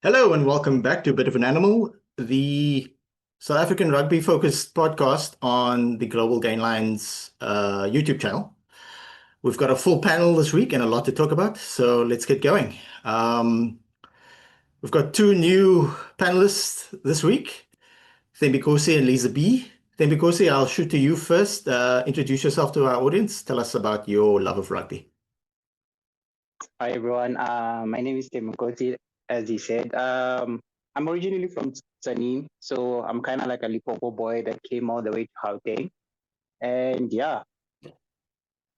Hello and welcome back to A Bit of an Animal, the South African rugby focused podcast on the Global Gainlines YouTube channel. We've got a full panel this week and a lot to talk about, so let's get going. We've got two new panelists this week, Thembikosi and Lisa B. Thembikosi, I'll shoot to you first. Introduce yourself to our audience. Tell us about your love of rugby. Hi everyone, my name is Tim Mkoti, as he said. I'm originally from Tsanin, so I'm kind of like a Limpopo boy that came all the way to Gauteng. And yeah,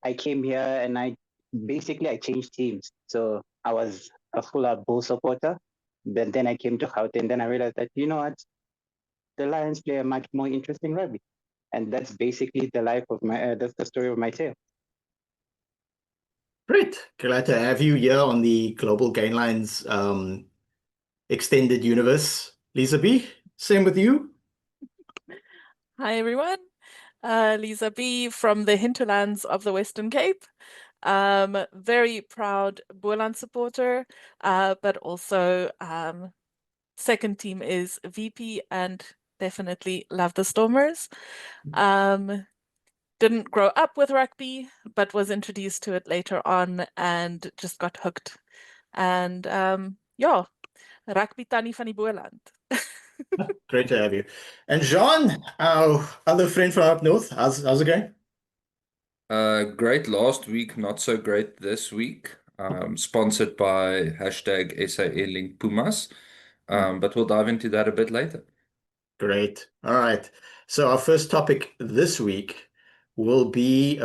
I came here and I changed teams. So I was a full-out Bull supporter, but then I came to Gauteng, then I realized that, you know what, the Lions play a much more interesting rugby. And that's basically the life of my, that's the story of my tale. Great. Glad to have you here on the Global Gainlines extended universe. Lisa B, same with you. Hi everyone, Lisa B from the hinterlands of the Western Cape. Very proud Boerland supporter, but also second team is VP and definitely love the Stormers. Didn't grow up with rugby, but was introduced to it later on and just got hooked. And yeah, rugby tannie van die Boerland. Great to have you. And Jean, our other friend from up north, how's it going? Great last week, not so great this week. Sponsored by hashtag SAE Link Pumas. But we'll dive into that a bit later. Great. All right. So our first topic this week will be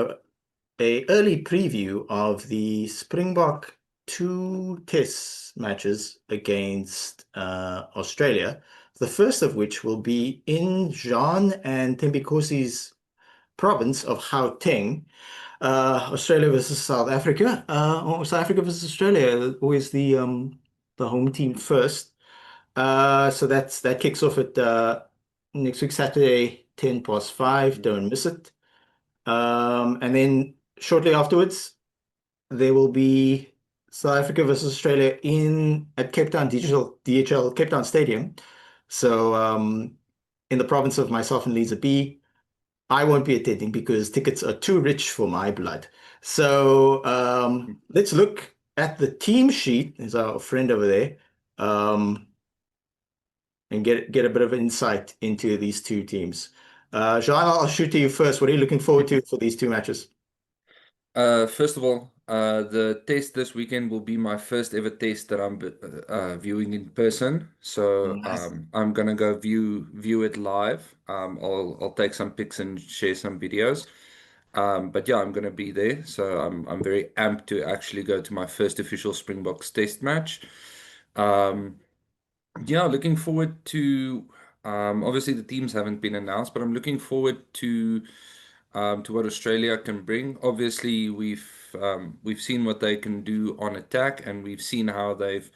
a early preview of the Springbok two test matches against Australia. The first of which will be in Jean and Thembikosi's province of Gauteng. Australia versus South Africa, or South Africa versus Australia, always the home team first. So that kicks off at next week, Saturday, 5:10. Don't miss it. And then shortly afterwards, there will be South Africa versus Australia at Cape Town DHL Cape Town Stadium. So in the province of myself and Lisa B. I won't be attending because tickets are too rich for my blood. So let's look at the team sheet. There's our friend over there, and get a bit of insight into these two teams. Jean, I'll shoot to you first. What are you looking forward to for these two matches? First of all, the test this weekend will be my first ever test that I'm viewing in person. So Nice. I'm gonna go view it live. I'll take some pics and share some videos. But yeah, I'm gonna be there. So I'm very amped to actually go to my first official Springboks test match. Yeah, looking forward to obviously the teams haven't been announced, but I'm looking forward to what Australia can bring. Obviously, we've seen what they can do on attack, and we've seen how they've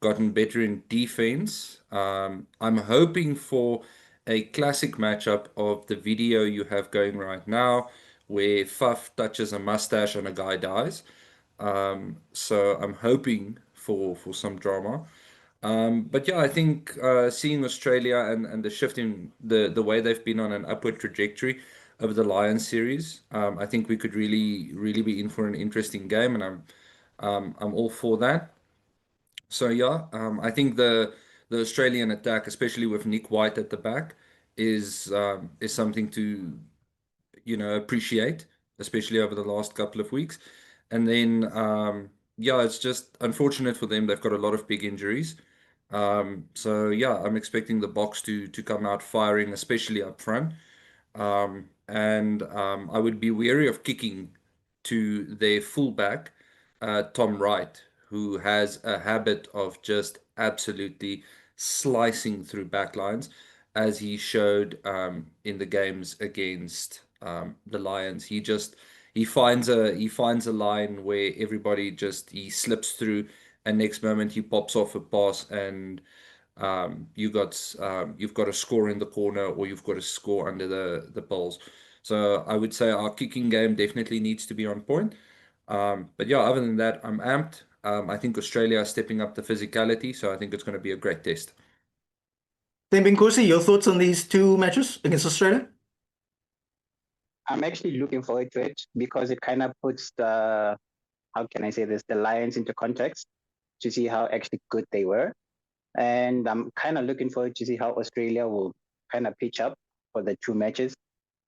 gotten better in defense. I'm hoping for a classic matchup of the video you have going right now, where Faf touches a mustache and a guy dies. So I'm hoping for some drama. But yeah, I think seeing Australia and the shift in the way they've been on an upward trajectory over the Lions series, I think we could really be in for an interesting game, and I'm all for that. So yeah, I think the Australian attack, especially with Nick White at the back, is something to appreciate, especially over the last couple of weeks. And then yeah, it's just unfortunate for them. They've got a lot of big injuries. So yeah, I'm expecting the box to come out firing, especially up front. And I would be wary of kicking to their fullback, Tom Wright, who has a habit of just absolutely slicing through backlines, as he showed in the games against the Lions. He finds a line where everybody just he slips through, and next moment he pops off a pass, and you've got a score in the corner, or you've got a score under the poles. So I would say our kicking game definitely needs to be on point. But yeah, other than that, I'm amped. I think Australia is stepping up the physicality, so I think it's going to be a great test. Thembinkosi, your thoughts on these two matches against Australia? I'm actually looking forward to it because it kind of puts the, how can I say this, the Lions into context to see how actually good they were. And I'm kind of looking forward to see how Australia will kind of pitch up for the two matches.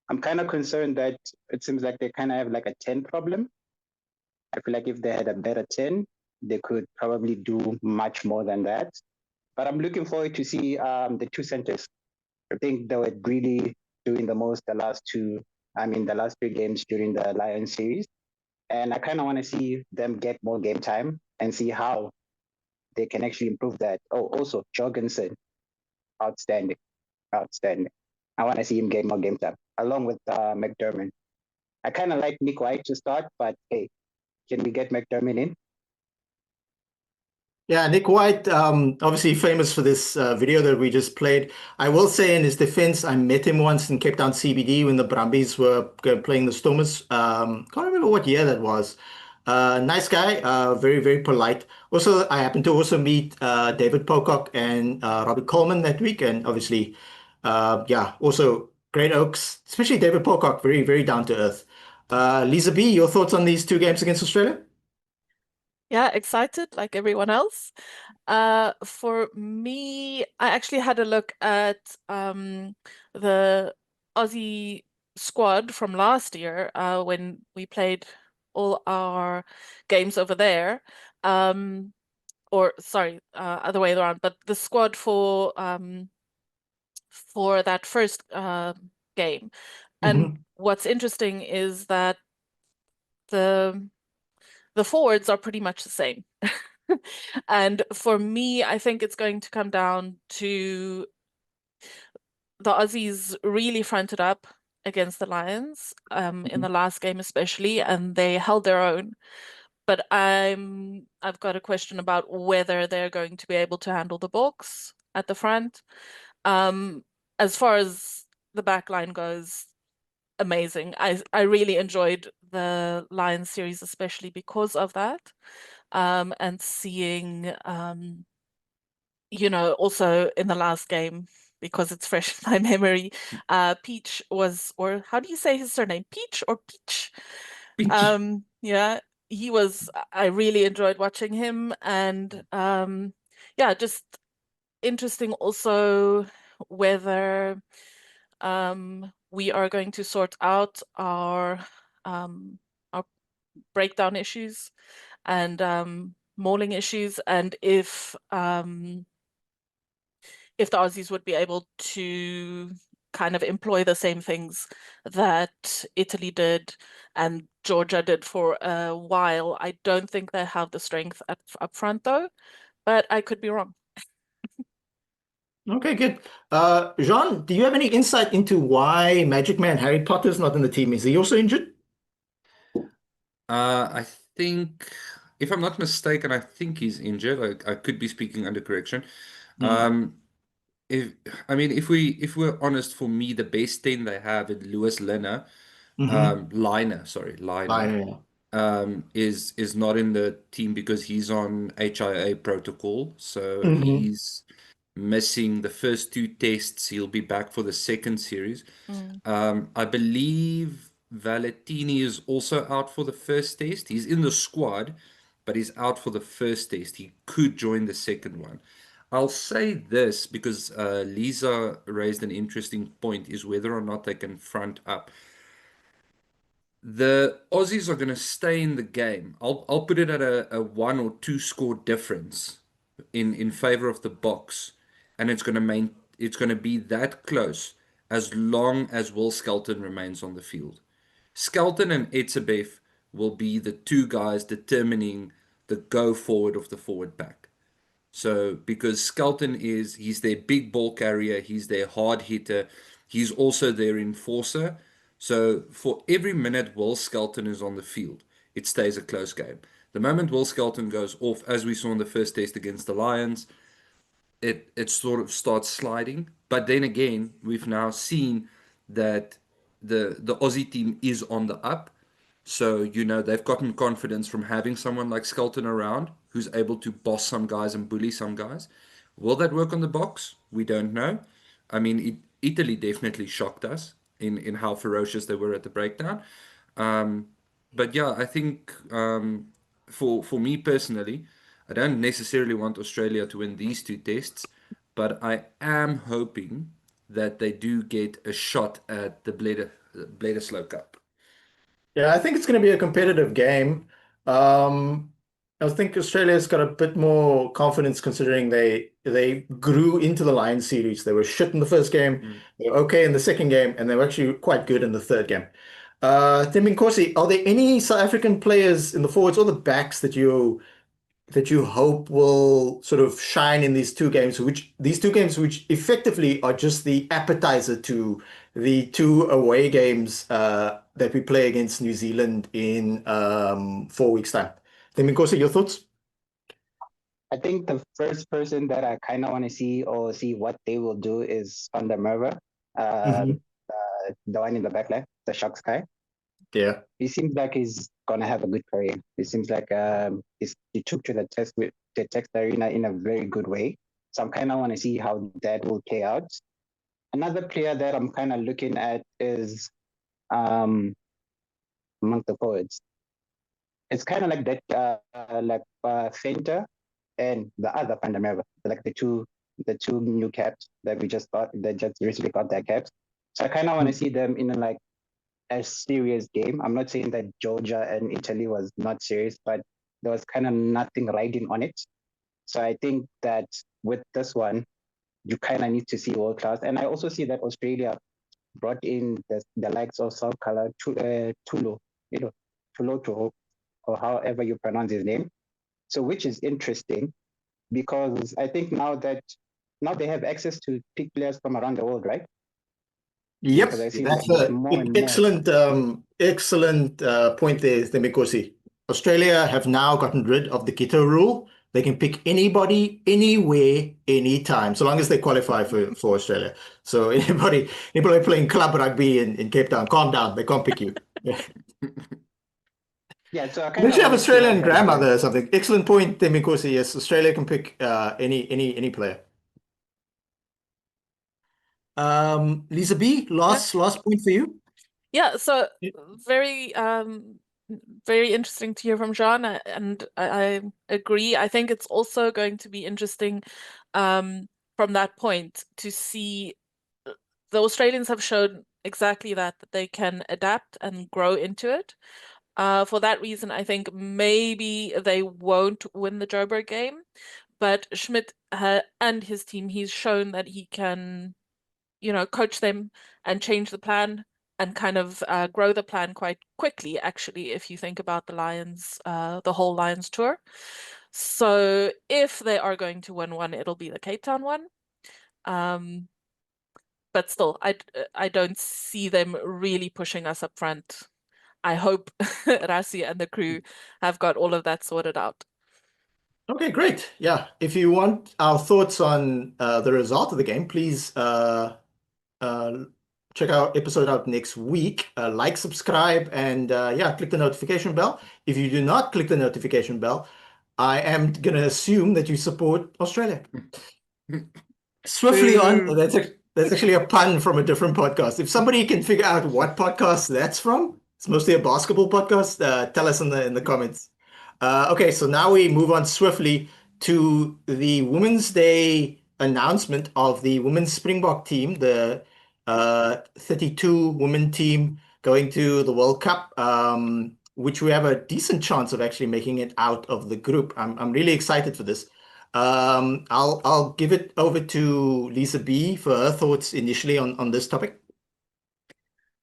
I'm kind of concerned that it seems like they kind of have like a 10 problem. I feel like if they had a better 10, they could probably do much more than that. But I'm looking forward to see the two centers. I think they were really doing the most the last three games during the Lions series. And I kind of want to see them get more game time and see how they can actually improve that. Oh, also, Jorgensen, outstanding, outstanding. I want to see him get more game time, along with McDermott. I kind of like Nick White to start, but hey, can we get McDermott in? Yeah, Nick White, obviously famous for this video that we just played. I will say in his defense, I met him once in Cape Town CBD when the Brumbies were playing the Stormers. Can't remember what year that was. Nice guy, very, very polite. Also, I happened to also meet David Pocock and Robbie Coleman that week. And obviously, yeah, also great Oaks, especially David Pocock, very, very down to earth. Lisa B, your thoughts on these two games against Australia? Yeah, excited like everyone else. For me, I actually had a look at the Aussie squad from last year when we played all our games over there. Or sorry, other way around, but the squad for that first game. And Mhm. what's interesting is that the the forwards are pretty much the same. And for me, I think it's going to come down to the Aussies really fronted up against the Lions in the last game especially, and they held their own. But I've got a question about whether they're going to be able to handle the Boks at the front. As far as the back line goes, amazing. I really enjoyed the Lions series, especially because of that. And seeing also in the last game, because it's fresh in my memory, Peach was, or how do you say his surname? Peach or Peach? Peach. Yeah, he was, I really enjoyed watching him, and yeah, just interesting also whether we are going to sort out our breakdown issues and mauling issues, and if the Aussies would be able to kind of employ the same things that Italy did and Georgia did for a while. I don't think they have the strength up front though, but I could be wrong. Okay, good. Jean, do you have any insight into why Magic Man Harry Potter's not in the team? Is he also injured? I think, if I'm not mistaken, I think he's injured. I could be speaking under correction. Mm. Um, if I mean, if we're honest, for me, the best 10 they have is Lewis Liner, Mm-hmm. Liner, Fine, yeah. is not in the team because he's on HIA protocol, so Mm-hmm. he's missing the first two tests. He'll be back for the second series. Mm. I believe Valentini is also out for the first test. He's in the squad, but he's out for the first test. He could join the second one. I'll say this because Lisa raised an interesting point, is whether or not they can front up. The Aussies are going to stay in the game. I'll put it at a one or two score difference in favor of the Boks, and it's going to be that close as long as Will Skelton remains on the field. Skelton and Etzebeth will be the two guys determining the go forward of the forward pack. So because Skelton he's their big ball carrier, he's their hard hitter, he's also their enforcer. So for every minute Will Skelton is on the field, it stays a close game. The moment Will Skelton goes off, as we saw in the first test against the Lions, it sort of starts sliding. But then again, we've now seen that the Aussie team is on the up. So, you know, they've gotten confidence from having someone like Skelton around who's able to boss some guys and bully some guys. Will that work on the box? We don't know. I mean, Italy definitely shocked us in how ferocious they were at the breakdown. Um, but yeah, I think for me personally, I don't necessarily want Australia to win these two tests, but I am hoping that they do get a shot at the Bledisloe Cup. Yeah, I think it's going to be a competitive game. Um, I think Australia's got a bit more confidence considering they grew into the Lions series. They were shit in the first game, Mm. they were okay in the second game, and they were actually quite good in the third game. Nkosi, are there any South African players in the forwards or the backs that you hope will sort of shine in these two games which effectively are just the appetizer to the two away games that we play against New Zealand in 4 weeks time. Nkosi, your thoughts? I think the first person that I kind of want to see or see what they will do is Van der Merwe, Hmm. the one in the back left, the Sharks guy. Yeah. He seems like he's gonna have a good career. It seems like he took to the test arena in a very good way. So I'm kind of want to see how that will play out. Another player that I'm kind of looking at is among the forwards. It's kind of like that, Fenter and the other Van der Merwe, like the two new caps that we just got, that just recently got their caps. So I kind of want to see them in a serious game. I'm not saying that Georgia and Italy was not serious, but there was kind of nothing riding on it. So I think that with this one, you kind of need to see world class. And I also see that Australia brought in the likes of South Color, Tulo, Tuloto, or however you pronounce his name. So which is interesting because I think now they have access to pick players from around the world, right? Because Yep, I see that's that a more and more. excellent point there, Themikosi. Australia have now gotten rid of the Quito rule. They can pick anybody, anywhere, anytime, so long as they qualify for Australia. So anybody playing club rugby in Cape Town, calm down, they can't pick you. Yeah, so I You kind of actually have want to see how Australian that goes. grandmother or something. Excellent point, Themikosi. Yes, Australia can pick any player. Lisa B, last point for you. Yeah, so Yeah. very very interesting to hear from Jean, and I agree. I think it's also going to be interesting from that point to see the Australians have shown exactly that they can adapt and grow into it. For that reason, I think maybe they won't win the Joburg game, but Schmidt and his team, he's shown that he can, coach them and change the plan and kind of grow the plan quite quickly, actually, if you think about the Lions, the whole Lions tour. So if they are going to win one, it'll be the Cape Town one. But still, I don't see them really pushing us up front. I hope Rassi and the crew have got all of that sorted out. Okay, great. Yeah, if you want our thoughts on the result of the game, please check our episode out next week. Like, subscribe, and yeah, click the notification bell. If you do not click the notification bell, I am going to assume that you support Australia. Swiftly on, Boo. that's actually a pun from a different podcast. If somebody can figure out what podcast that's from, it's mostly a basketball podcast. Tell us in the comments. Okay, so now we move on swiftly to the Women's Day announcement of the women's Springbok team, the 32 women team going to the World Cup, which we have a decent chance of actually making it out of the group. I'm really excited for this. I'll give it over to Lisa B for her thoughts initially on this topic.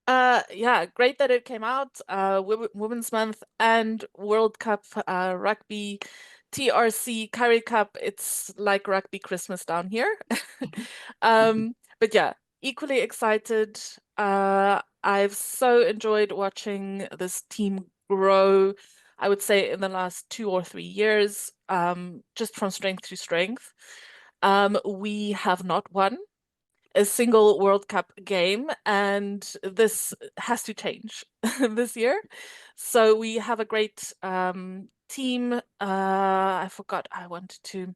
Yeah, great that it came out. Women's Month and World Cup Rugby, TRC, Currie Cup. It's like rugby Christmas down here. But yeah, equally excited. I've so enjoyed watching this team grow, I would say in the last 2 or 3 years, just from strength to strength. We have not won a single World Cup game, and this has to change this year. So we have a great team. I forgot I wanted to.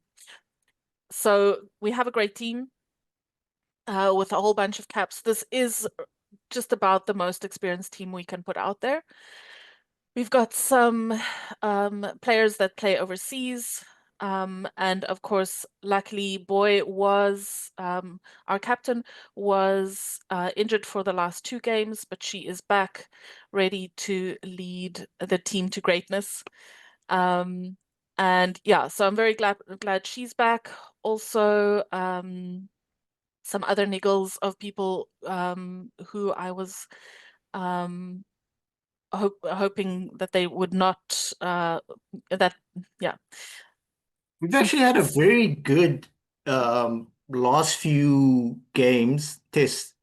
So we have a great team with a whole bunch of caps. This is just about the most experienced team we can put out there. We've got some players that play overseas. And of course, luckily, Boy was, our captain was injured for the last 2 games, but she is back ready to lead the team to greatness. And yeah, so I'm very glad she's back. Also, some other niggles of people who I was hoping that they would not that yeah. We've actually had a very good last few games test,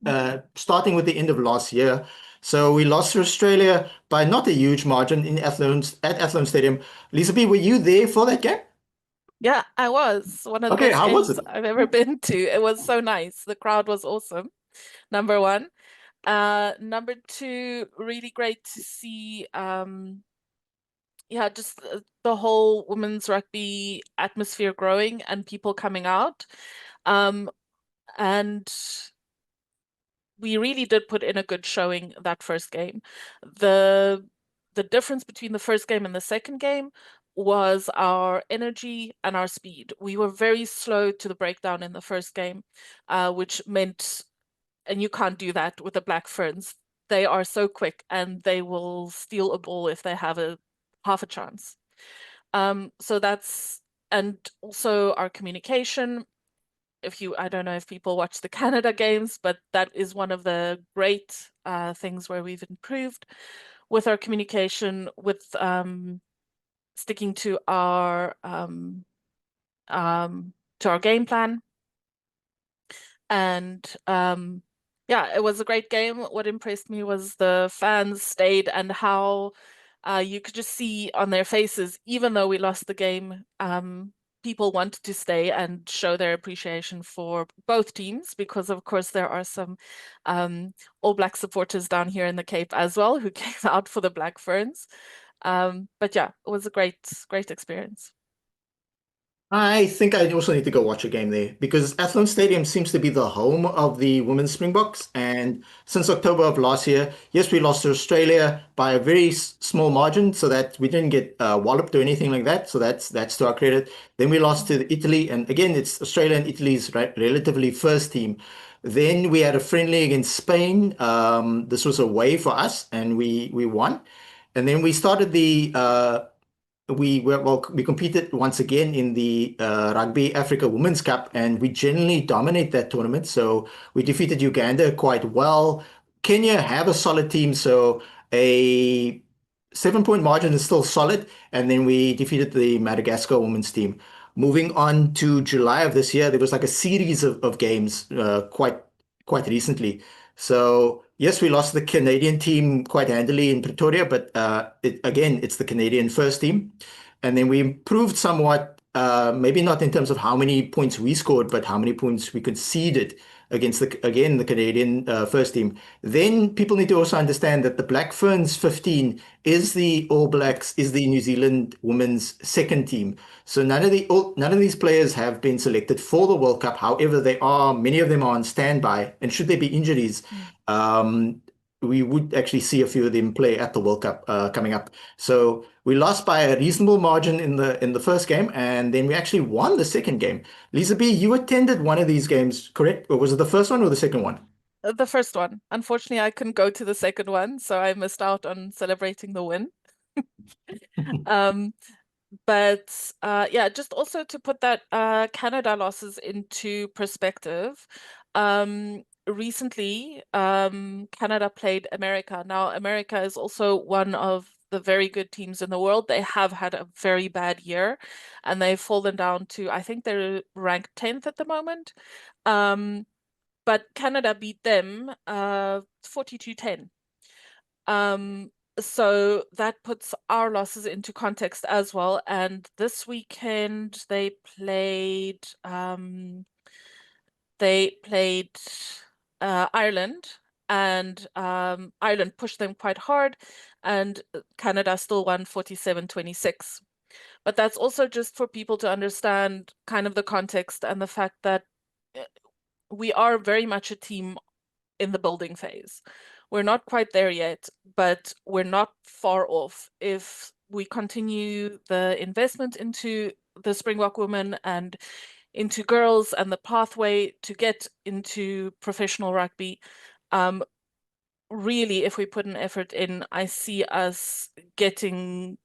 starting with the end of last year. So we lost to Australia by not a huge margin in Athlone Stadium. Lisa B, were you there for that game? Yeah, I was. One of the Okay, best how was games it? I've ever been to. It was so nice. The crowd was awesome. Number one. Number two, really great to see yeah, just the whole women's rugby atmosphere growing and people coming out. And we really did put in a good showing that first game. The difference between the first game and the second game was our energy and our speed. We were very slow to the breakdown in the first game, which meant, and you can't do that with the Black Ferns. They are so quick and they will steal a ball if they have a half a chance. So that's, and also our communication. I don't know if people watch the Canada games, but that is one of the great things where we've improved with our communication, with sticking to our game plan. And yeah, it was a great game. What impressed me was the fans stayed and how you could just see on their faces, even though we lost the game, people wanted to stay and show their appreciation for both teams, because of course there are some All Black supporters down here in the Cape as well who came out for the Black Ferns. But yeah, it was a great experience. I think I also need to go watch a game there because Athlone Stadium seems to be the home of the women's Springboks. And since October of last year, yes, we lost to Australia by a very small margin, so that we didn't get walloped or anything like that. So that's to our credit. Then we lost to Italy, and again, it's Australia and Italy's relatively first team. Then we had a friendly against Spain. This was away for us, and we won. And then we started the we competed once again in the Rugby Africa Women's Cup, and we generally dominate that tournament. So we defeated Uganda quite well. Kenya have a solid team, so a 7-point margin is still solid. And then we defeated the Madagascar women's team. Moving on to July of this year, there was like a series of games quite recently. So yes, we lost the Canadian team quite handily in Pretoria, but it's the Canadian first team. And then we improved somewhat, maybe not in terms of how many points we scored, but how many points we conceded against the Canadian first team. Then people need to also understand that the Black Ferns 15 is the All Blacks, is the New Zealand women's second team. So none of these players have been selected for the World Cup. However, many of them are on standby, and should there be injuries, we would actually see a few of them play at the World Cup coming up. So we lost by a reasonable margin in the first game, and then we actually won the second game. Lisa B, you attended one of these games, correct? Or was it the first one or the second one? The first one. Unfortunately, I couldn't go to the second one, so I missed out on celebrating the win. But yeah, just also to put that Canada losses into perspective, recently Canada played America. Now, America is also one of the very good teams in the world. They have had a very bad year, and they've fallen down to, I think they're ranked 10th at the moment. But Canada beat them 42-10. So that puts our losses into context as well. And this weekend they played they played Ireland, and Ireland pushed them quite hard, and Canada still won 47-26. But that's also just for people to understand kind of the context and the fact that we are very much a team in the building phase. We're not quite there yet, but we're not far off. If we continue the investment into the Springbok women and into girls and the pathway to get into professional rugby, really, if we put an effort in, I see us getting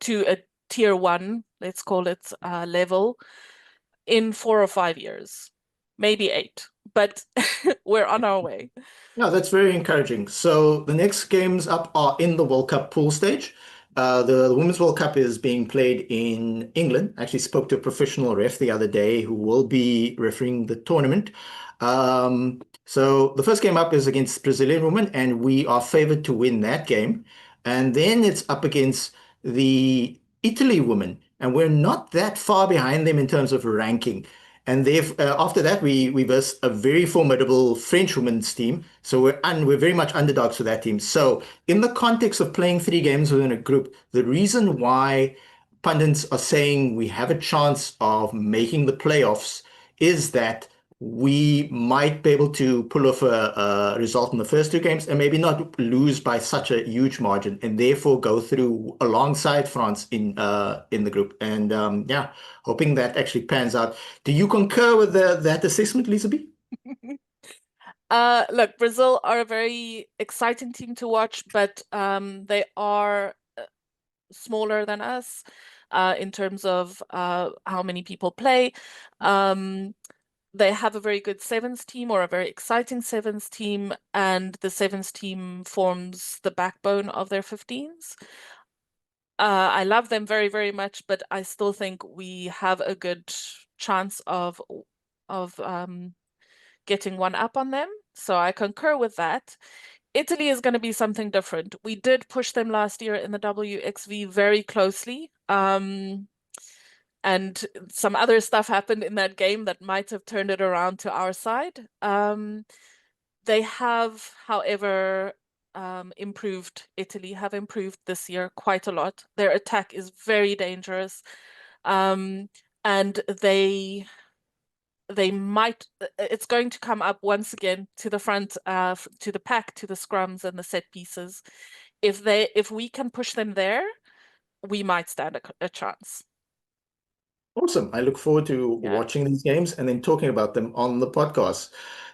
to a tier 1, let's call it, level in 4 or 5 years, maybe 8, but we're on our way. No, that's very encouraging. So the next games up are in the World Cup pool stage. The Women's World Cup is being played in England. I actually spoke to a professional ref the other day who will be refereeing the tournament. So the first game up is against Brazilian women, and we are favored to win that game. And then it's up against the Italy women, and we're not that far behind them in terms of ranking. And they've after that we verse a very formidable French women's team. So we're very much underdogs for that team. So in the context of playing 3 games within a group, the reason why pundits are saying we have a chance of making the playoffs is that we might be able to pull off a result in the first 2 games and maybe not lose by such a huge margin, and therefore go through alongside France in the group. And yeah, hoping that actually pans out. Do you concur with that assessment, Lisa B? Look, Brazil are a very exciting team to watch, but they are smaller than us in terms of how many people play. They have a very good sevens team, or a very exciting sevens team, and the sevens team forms the backbone of their 15s. I love them very, very much, but I still think we have a good chance of getting one up on them. So I concur with that. Italy is going to be something different. We did push them last year in the WXV very closely. And some other stuff happened in that game that might have turned it around to our side. They have, however, Italy have improved this year quite a lot. Their attack is very dangerous. And they might, it's going to come up once again to the front, to the pack, to the scrums and the set pieces. If we can push them there, we might stand a chance. Awesome. I look forward to Yeah. watching these games and then talking about them on the podcast.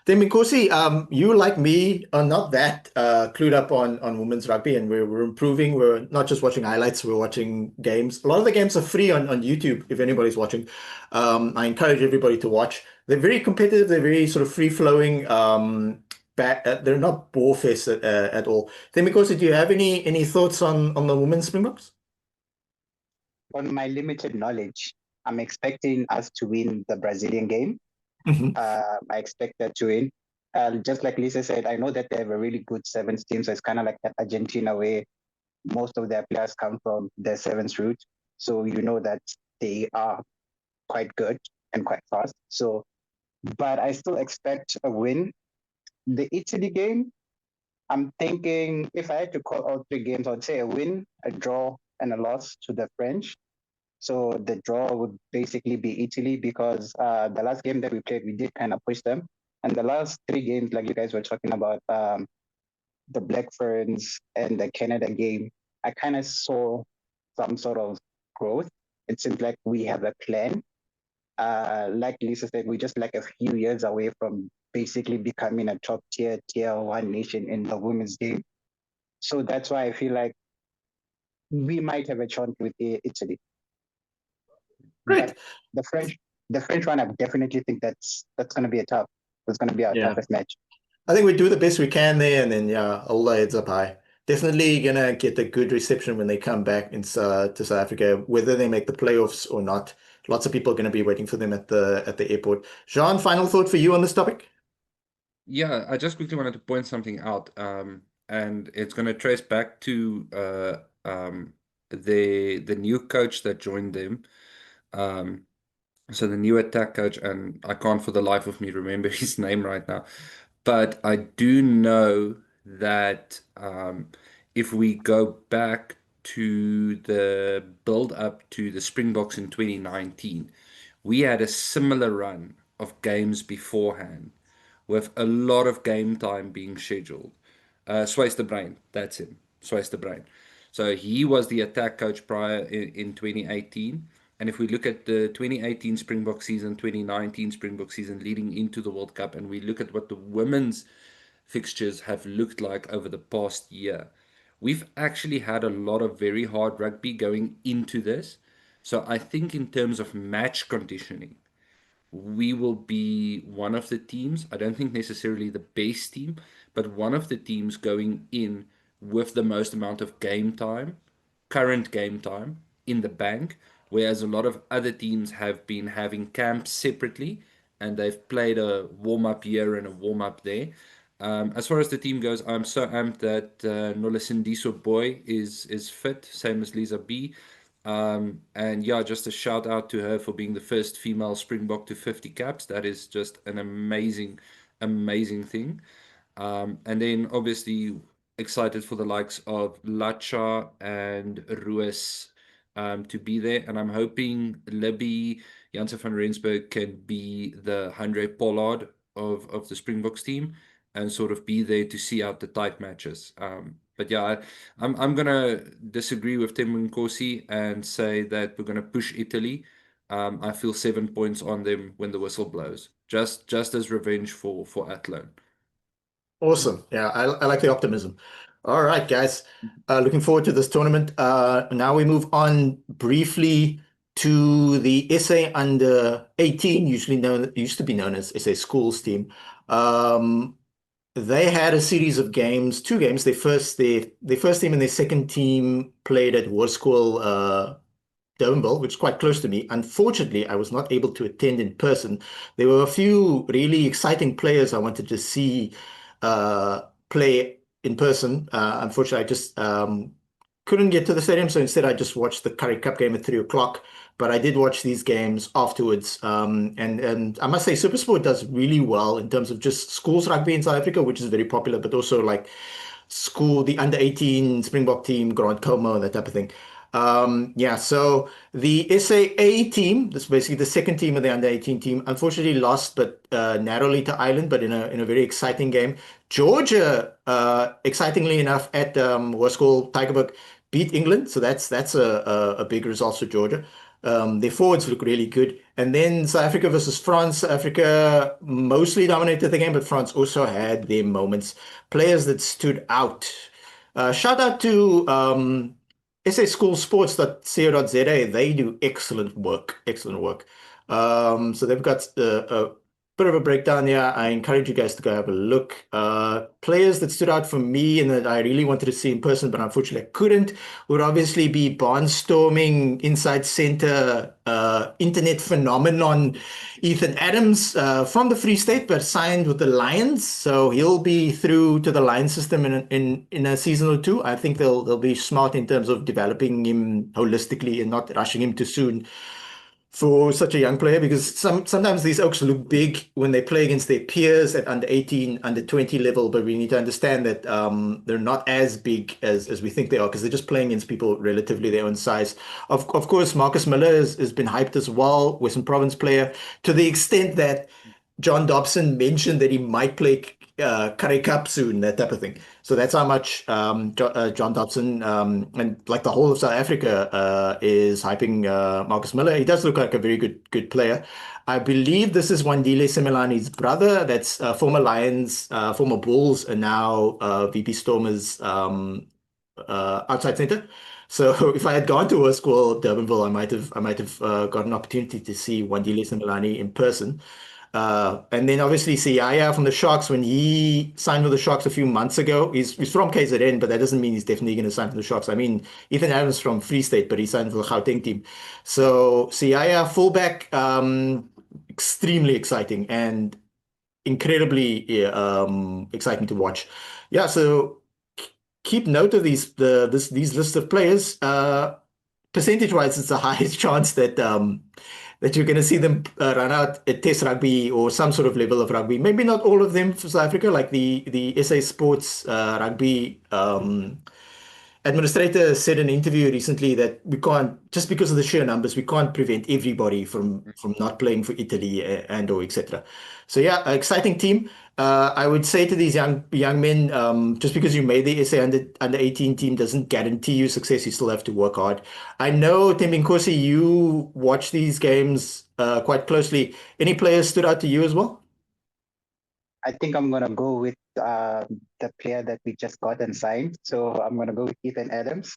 Then, Mikosi, you, like me, are not that clued up on women's rugby, and we're improving. We're not just watching highlights, we're watching games. A lot of the games are free on YouTube if anybody's watching. I encourage everybody to watch. They're very competitive. They're very sort of free-flowing. They're not bore-fest at all. Then, Mikosi, do you have any thoughts on the women's Springboks? On my limited knowledge, I'm expecting us to win the Brazilian game. Mhm. I expect that to win. Just like Lisa said, I know that they have a really good sevens team. So it's kind of like that Argentina where most of their players come from their sevens route. So you know that they are quite good and quite fast. So, but I still expect a win. The Italy game, I'm thinking if I had to call all 3 games, I'd say a win, a draw, and a loss to the French. So the draw would basically be Italy, because the last game that we played, we did kind of push them. And the last 3 games, like you guys were talking about, the Black Ferns and the Canada game, I kind of saw some sort of growth. It seems like we have a plan. Like Lisa said, we're just like a few years away from basically becoming a top tier 1 nation in the women's game. So that's why I feel like we might have a chance with Italy. Great. But the French one, I definitely think that's going to be that's going to be our Yeah. toughest match. I think we do the best we can there, and then yeah, all the heads up high. Definitely gonna get a good reception when they come back to South Africa, whether they make the playoffs or not. Lots of people are gonna be waiting for them at the airport. Jean, final thought for you on this topic? Yeah, I just quickly wanted to point something out, and it's going to trace back to the new coach that joined them. So the new attack coach, and I can't for the life of me remember his name right now, but I do know that if we go back to the build up to the Springboks in 2019, we had a similar run of games beforehand with a lot of game time being scheduled. Swys the Brain, that's him, Swys the Brain. So he was the attack coach prior in 2018. And if we look at the 2018 Springbok season, 2019 Springbok season leading into the World Cup, and we look at what the women's fixtures have looked like over the past year, we've actually had a lot of very hard rugby going into this. So I think in terms of match conditioning, we will be one of the teams. I don't think necessarily the best team, but one of the teams going in with the most amount of game time, current game time in the bank, whereas a lot of other teams have been having camps separately and they've played a warm up here and a warm up there. As far as the team goes, I'm so amped that Nolasindiso Boy is fit, same as Lisa B. And yeah, just a shout out to her for being the first female Springbok to 50 caps. That is just an amazing, amazing thing. And then obviously excited for the likes of Lacha and Ruiz to be there. And I'm hoping Libby, Janse van Rensburg can be the Andre Pollard of the Springboks team and sort of be there to see out the tight matches. But yeah, I'm gonna disagree with Tim Nkosi and say that we're gonna push Italy. I feel 7 points on them when the whistle blows, just as revenge for Athlone. Awesome. Yeah, I like the optimism. All right, guys. Looking forward to this tournament. Now we move on briefly to the SA under 18, used to be known as SA Schools team. They had a series of games, two games. Their first team and their second team played at Hoërskool Durbanville, which is quite close to me. Unfortunately, I was not able to attend in person. There were a few really exciting players I wanted to see play in person. Unfortunately, I just couldn't get to the stadium, so instead I just watched the Currie Cup game at 3 o'clock. But I did watch these games afterwards, and I must say, SuperSport does really well in terms of just schools rugby in South Africa, which is very popular, but also like the under 18 Springbok team, Grand Como, that type of thing. Yeah, so the SAA team, that's basically the second team of the under 18 team, unfortunately lost, but narrowly to Ireland, but in a very exciting game. Georgia, excitingly enough, at Hoërskool Tygerberg beat England, so that's a big result for Georgia. Their forwards look really good. And then South Africa versus France. South Africa mostly dominated the game, but France also had their moments. Players that stood out. Shout out to SASchoolsports.co.za. They do excellent work, excellent work. So they've got a bit of a breakdown here. I encourage you guys to go have a look. Players that stood out for me and that I really wanted to see in person, but unfortunately I couldn't, would obviously be barnstorming inside center, internet phenomenon, Ethan Adams, from the Free State, but signed with the Lions. So he'll be through to the Lions system in a season or two. I think they'll be smart in terms of developing him holistically and not rushing him too soon for such a young player, because sometimes these oaks look big when they play against their peers at under 18, under 20 level, but we need to understand that they're not as big as we think they are, because they're just playing against people relatively their own size. Of course, Marcus Miller has been hyped as well, Western Province player, to the extent that John Dobson mentioned that he might play Currie Cup soon, that type of thing. So that's how much John Dobson and like the whole of South Africa is hyping Marcus Miller. He does look like a very good player. I believe this is Wandile Simelani's brother. That's former Lions, former Bulls, and now VP Stormers outside center. So if I had gone to a school, Durbanville, I might have got an opportunity to see Wandile Simelani in person. And then obviously Siaya from the Sharks, when he signed with the Sharks a few months ago, he's from KZN, but that doesn't mean he's definitely going to sign for the Sharks. I mean, Ethan Adams from Free State, but he signed for the Gauteng team. So Siaya, fullback, extremely exciting and incredibly exciting to watch. Yeah, so keep note of these lists of players. Percentage-wise, it's the highest chance that that you're going to see them run out a test rugby or some sort of level of rugby. Maybe not all of them for South Africa, like the SA Sports rugby administrator said in an interview recently that we can't, just because of the sheer numbers, we can't prevent everybody from not playing for Italy and or etc. So yeah, exciting team. I would say to these young men, just because you made the SA under 18 team doesn't guarantee you success. You still have to work hard. I know, Tembinkosi, you watch these games quite closely. Any players stood out to you as well? I think I'm gonna go with the player that we just got and signed. So I'm gonna go with Ethan Adams.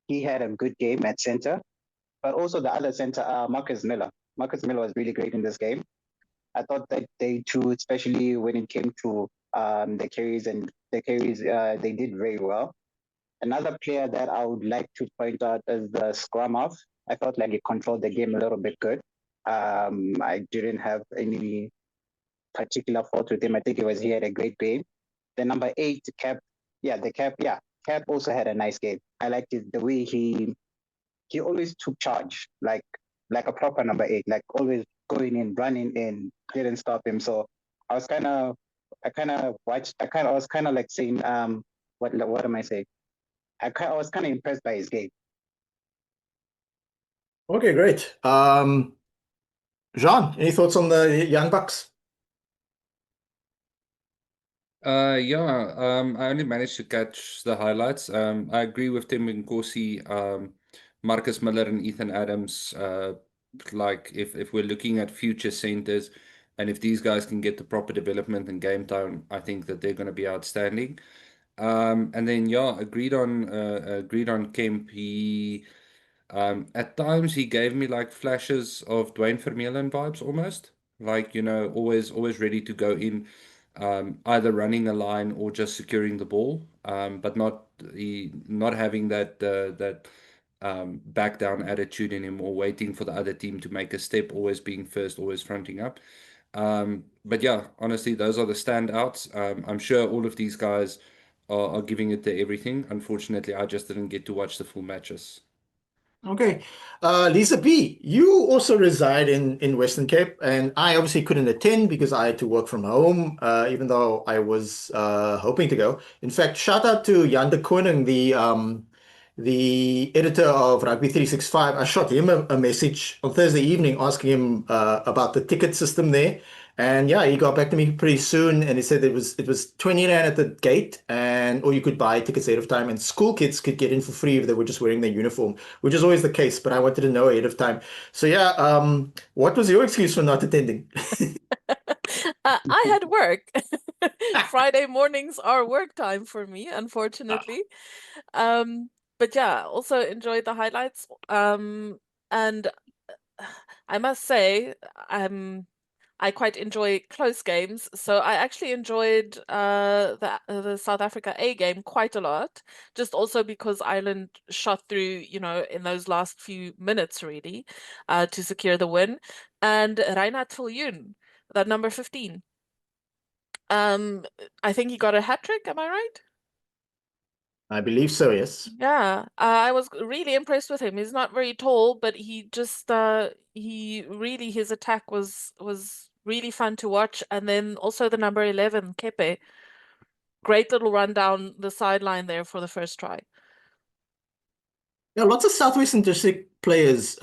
He had a good game at center, but also the other center, Marcus Miller. Marcus Miller was really great in this game. I thought that they too, especially when it came to the carries, they did very well. Another player that I would like to point out is the scrum half. I felt like he controlled the game a little bit good. I didn't have any particular fault with him. I think he had a great game. The number 8, Cap, Cap also had a nice game. I liked it, the way he always took charge, like a proper number 8, like always going in, running in, didn't stop him. So I was kind of like saying, what am I saying? I was kind of impressed by his game. Okay, great. Jean, any thoughts on the Young Bucks? I only managed to catch the highlights. I agree with Tim Nkosi, Marcus Miller and Ethan Adams. Like if we're looking at future centers, and if these guys can get the proper development and game time, I think that they're going to be outstanding. And then agreed on Kemp. He at times he gave me like flashes of Dwayne Vermeulen vibes almost. Like, always ready to go in, either running a line or just securing the ball, but not having that back down attitude in him or waiting for the other team to make a step, always being first, always fronting up. But yeah, honestly, those are the standouts. I'm sure all of these guys are giving it to everything. Unfortunately, I just didn't get to watch the full matches. Okay. Lisa B, you also reside in Western Cape, and I obviously couldn't attend because I had to work from home, even though I was hoping to go. In fact, shout out to Jan de Koning, the editor of Rugby 365. I shot him a message on Thursday evening asking him about the ticket system there. And yeah, he got back to me pretty soon and he said it was 20 Rand at the gate, and or you could buy tickets ahead of time, and school kids could get in for free if they were just wearing their uniform, which is always the case, but I wanted to know ahead of time. So yeah, what was your excuse for not attending? I had work. Friday mornings are work time for me, unfortunately. But yeah, also enjoyed the highlights. And I must say, I quite enjoy close games. So I actually enjoyed the South Africa A game quite a lot, just also because Ireland shot through, in those last few minutes really, to secure the win. And Reinhard Viljoen, that number 15. I think he got a hat trick, am I right? I believe so, yes. Yeah, I was really impressed with him. He's not very tall, but he just his attack was really fun to watch. And then also the number 11, Kepe, great little run down the sideline there for the first try. Yeah, lots of Southwestern District players,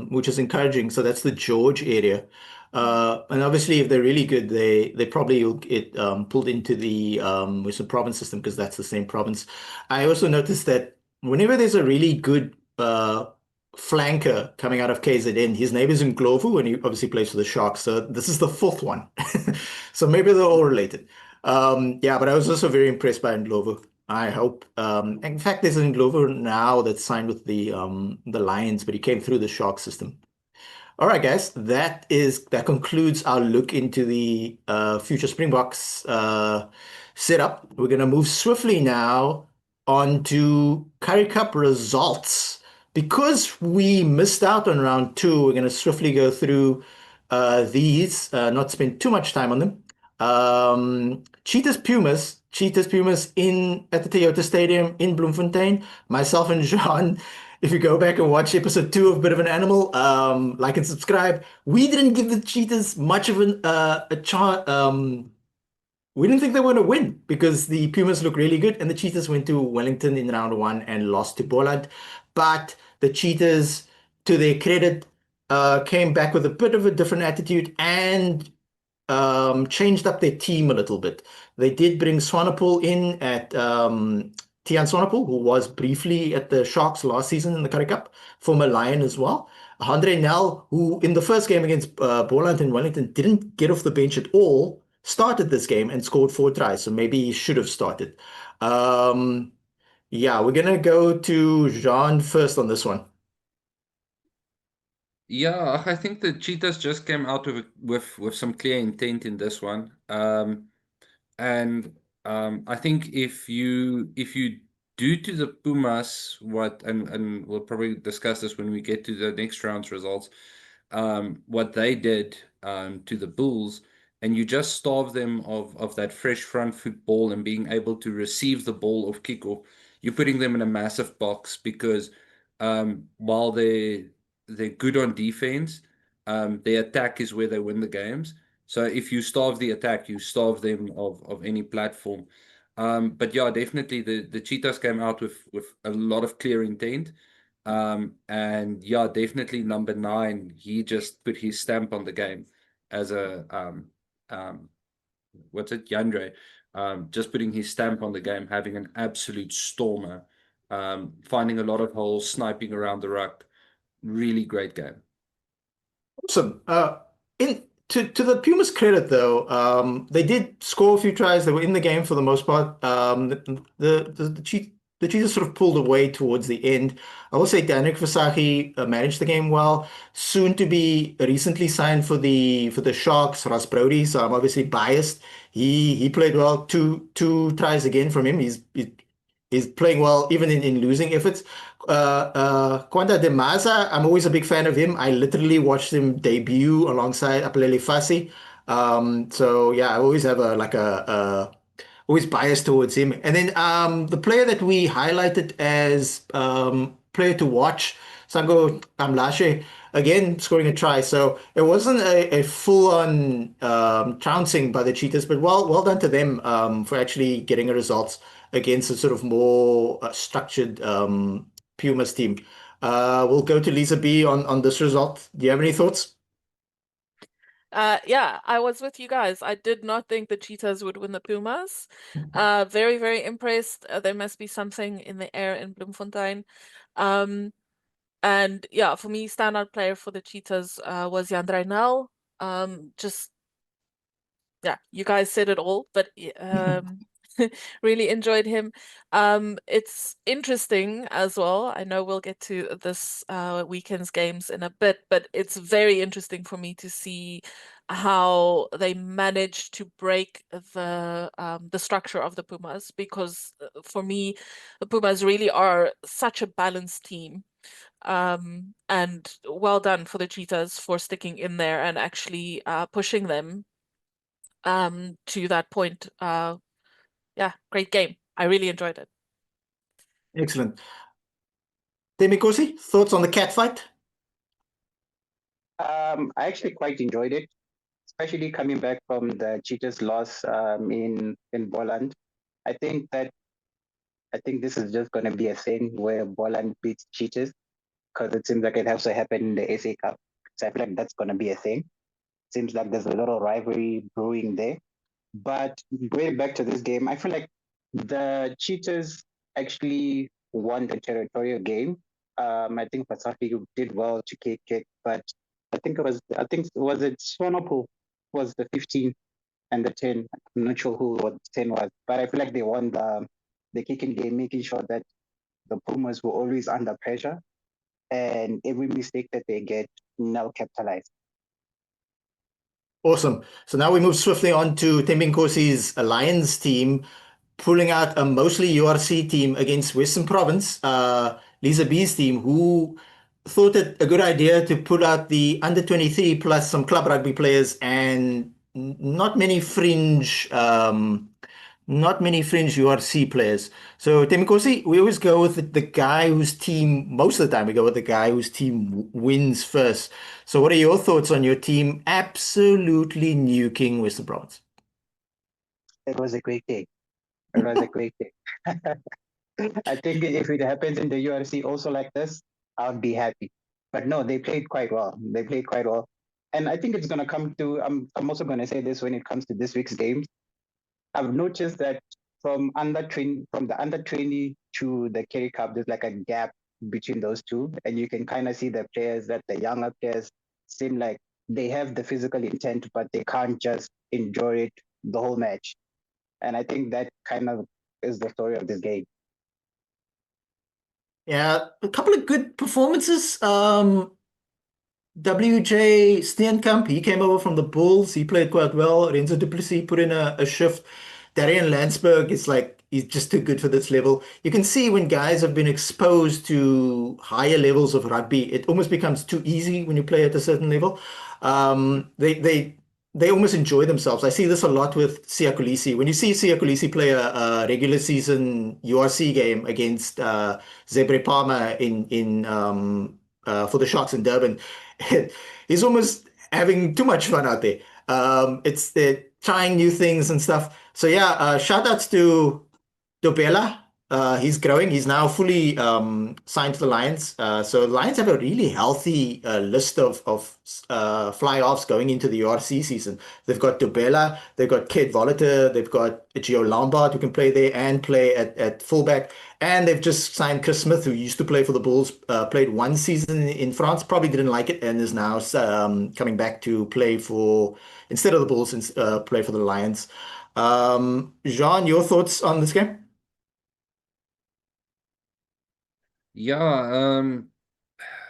which is encouraging. So that's the George area. And obviously, if they're really good, they probably will get pulled into the Western Province system because that's the same province. I also noticed that whenever there's a really good flanker coming out of KZN, his name is Ndlovu, and he obviously plays for the Sharks. So this is the fourth one. So maybe they're all related. Yeah, but I was also very impressed by Ndlovu. I hope. In fact, there's an Glover now that's signed with the Lions, but he came through the Shark system. All right, guys, that concludes our look into the future Springboks setup. We're gonna move swiftly now on to Currie Cup results. Because we missed out on round two, we're gonna swiftly go through these, not spend too much time on them. Cheetahs Pumas in at the Toyota Stadium in Bloemfontein. Myself and Jean if you go back and watch episode 2 of Bit of an Animal, like and subscribe. We didn't give the Cheetahs much of a chance. We didn't think they were going to win because the Pumas look really good, and the Cheetahs went to Wellington in round 1 and lost to Poland. But the Cheetahs, to their credit, came back with a bit of a different attitude and changed up their team a little bit. They did bring Swanepoel in at Tiaan Swanepoel, who was briefly at the Sharks last season in the Currie Cup, former Lion as well. Andre Nel, who in the first game against Boland and Wellington didn't get off the bench at all, started this game and scored 4 tries, so maybe he should have started. Yeah, we're gonna go to Jean first on this one. Yeah, I think the Cheetahs just came out with some clear intent in this one. And I think if you do to the Pumas what and we'll probably discuss this when we get to the next round's results, what they did to the Bulls, and you just starve them of that fresh front foot ball and being able to receive the ball of kickoff, you're putting them in a massive box because while they're good on defense, their attack is where they win the games. So if you starve the attack, you starve them of any platform. But yeah, definitely the Cheetahs came out with a lot of clear intent. And yeah, definitely number 9, he just put his stamp on the game as a what's it, Yandre, just putting his stamp on the game, having an absolute stormer, finding a lot of holes, sniping around the ruck. Really great game. Awesome. In to the Pumas' credit, though, they did score a few tries. They were in the game for the most part. The Cheetahs sort of pulled away towards the end. I will say Danik Versace managed the game well. Soon to be recently signed for the Sharks, Ras Brody. So I'm obviously biased. He played well. Two tries again from him. He's playing well even in losing efforts. Kwanda de Maza, I'm always a big fan of him. I literally watched him debut alongside Apelele Fassi. So yeah, I always have always biased towards him. And then the player that we highlighted as player to watch, Sango Amlashe, again scoring a try. So it wasn't a full-on trouncing by the Cheetahs, but well done to them for actually getting a result against a sort of more structured Pumas team. We'll go to Lisa B on this result. Do you have any thoughts? Yeah, I was with you guys. I did not think the Cheetahs would win the Pumas. Very, very impressed. There must be something in the air in Bloemfontein. And yeah, for me, standout player for the Cheetahs was Yandre Nel. Just yeah, you guys said it all, but really enjoyed him. It's interesting as well. I know we'll get to this weekend's games in a bit, but it's very interesting for me to see how they managed to break the structure of the Pumas, because for me, the Pumas really are such a balanced team. And well done for the Cheetahs for sticking in there and actually pushing them to that point. Yeah, great game. I really enjoyed it. Excellent. Demikosi, thoughts on the cat fight? I actually quite enjoyed it, especially coming back from the Cheetahs loss in Boland. I think this is just going to be a thing where Boland beats Cheetahs, because it seems like it has to happen in the SA Cup. So I feel like that's going to be a thing. Seems like there's a lot of rivalry brewing there. But going back to this game, I feel like the Cheetahs actually won the territorial game. I think Pasafi did well to kick, but I think it Swanepoel was the 15 and the 10. I'm not sure who what 10 was, but I feel like they won the kicking game, making sure that the Pumas were always under pressure, and every mistake that they get, now capitalized. Awesome. So now we move swiftly on to Tembinkosi's Lions team, pulling out a mostly URC team against Western Province, Lisa B's team, who thought it a good idea to put out the under 23 plus some club rugby players and not many fringe not many fringe URC players. So Temikosi, we always go with the guy whose team, most of the time we go with the guy whose team wins first. So what are your thoughts on your team absolutely nuking Western Province? It was a great day. It was a great day. I think if it happens in the URC also like this, I would be happy. But no, they played quite well. They played quite well. And I think it's going to come to, I'm also going to say this when it comes to this week's games. I've noticed that from the under 20 to the Currie Cup, there's like a gap between those two. And you can kind of see the players that the younger players seem like they have the physical intent, but they can't just enjoy it the whole match. And I think that kind of is the story of this game. Yeah, a couple of good performances. WJ Steenkamp, he came over from the Bulls. He played quite well. Renzo Du Plessis put in a shift. Darian Landsberg is like, he's just too good for this level. You can see when guys have been exposed to higher levels of rugby, it almost becomes too easy when you play at a certain level. They almost enjoy themselves. I see this a lot with Siya Kolisi. When you see Siya Kolisi play a regular season URC game against Zebre Palmer in for the Sharks in Durban, he's almost having too much fun out there. It's they're trying new things and stuff. So yeah, shout outs to Dobela. He's growing. He's now fully signed to the Lions. So the Lions have a really healthy list of fly-offs going into the URC season. They've got Dobela, they've got Kate Volater, they've got Gio Lombard who can play there and play at fullback. And they've just signed Chris Smith, who used to play for the Bulls, played one season in France, probably didn't like it, and is now coming back to play for, instead of the Bulls, play for the Lions. Jean, your thoughts on this game? Yeah,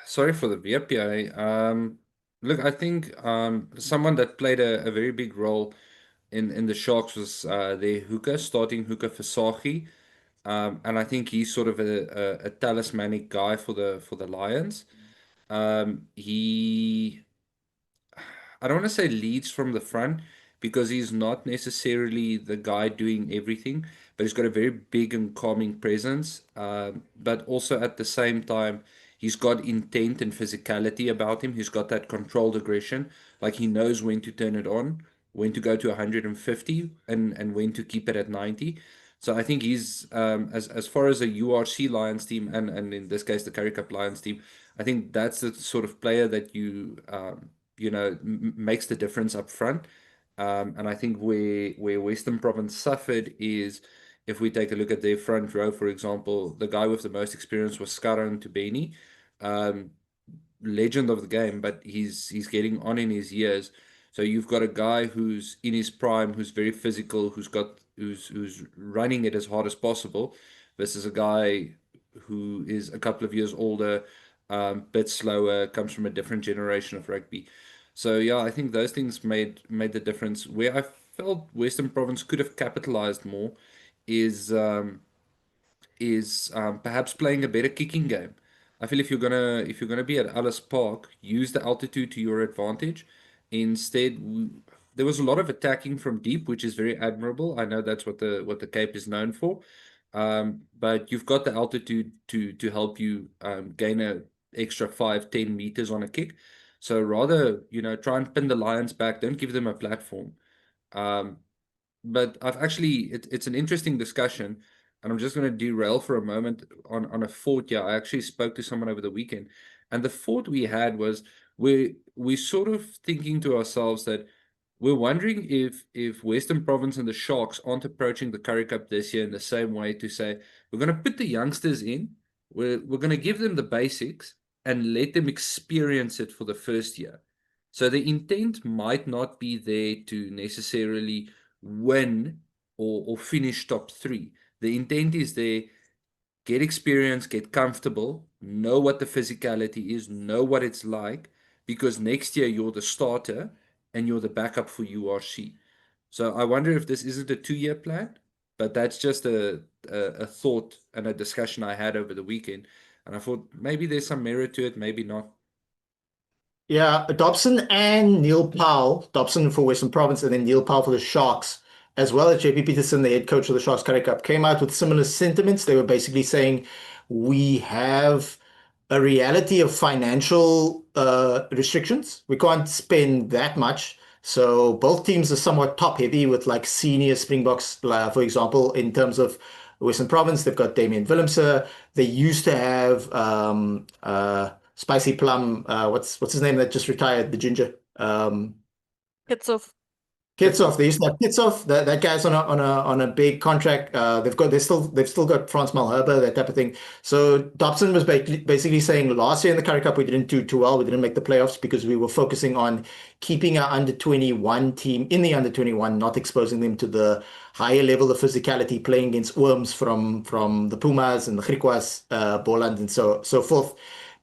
sorry for the VPA. Look, I think someone that played a very big role in the Sharks was their hooker, starting hooker Fasagi. And I think he's sort of a talismanic guy for the Lions. He I don't want to say leads from the front because he's not necessarily the guy doing everything, but he's got a very big and calming presence. But also at the same time, he's got intent and physicality about him. He's got that controlled aggression. Like he knows when to turn it on, when to go to 150, and when to keep it at 90. So I think he's as far as a URC Lions team and in this case the Currie Cup Lions team, I think that's the sort of player that makes the difference up front. And I think where Western Province suffered is if we take a look at their front row, for example, the guy with the most experience was Skaran Tubeni, legend of the game, but he's getting on in his years. So you've got a guy who's in his prime, who's very physical, who's running it as hard as possible, versus a guy who is a couple of years older, bit slower, comes from a different generation of rugby. So yeah, I think those things made the difference. Where I felt Western Province could have capitalized more is perhaps playing a better kicking game. I feel if you're gonna be at Ellis Park, use the altitude to your advantage. Instead, there was a lot of attacking from deep, which is very admirable. I know that's what the Cape is known for. But you've got the altitude to help you gain a extra 5-10 meters on a kick. So rather, try and pin the Lions back. Don't give them a platform. Um, but it's an interesting discussion, and I'm just going to derail for a moment on a thought. Yeah, I actually spoke to someone over the weekend, and the thought we had was we sort of thinking to ourselves that we're wondering if Western Province and the Sharks aren't approaching the Currie Cup this year in the same way to say we're going to put the youngsters in, we're going to give them the basics and let them experience it for the first year. So the intent might not be there to necessarily win or finish top three. The intent is there, get experience, get comfortable, know what the physicality is, know what it's like, because next year you're the starter and you're the backup for URC. So I wonder if this isn't a 2-year plan, but that's just a thought and a discussion I had over the weekend. And I thought maybe there's some merit to it, maybe not. Yeah, Dobson and Neil Powell, Dobson for Western Province and then Neil Powell for the Sharks. as well as JP Peterson, the head coach of the Sharks Currie Cup, came out with similar sentiments. They were basically saying, we have a reality of financial restrictions. We can't spend that much. So both teams are somewhat top heavy with like senior Springboks, for example, in terms of Western Province, they've got Damian Willemse. They used to have Spicy Plum. What's his name that just retired? The ginger. It's of Kitsov, they used to have Kitsov. That guy's on a big contract. They've still got Frans Malherbe, that type of thing. So Dobson was basically saying last year in the Currie Cup we didn't do too well. We didn't make the playoffs because we were focusing on keeping our under 21 team in the under 21, not exposing them to the higher level of physicality, playing against worms from the Pumas and the Griquas, Boland and so forth.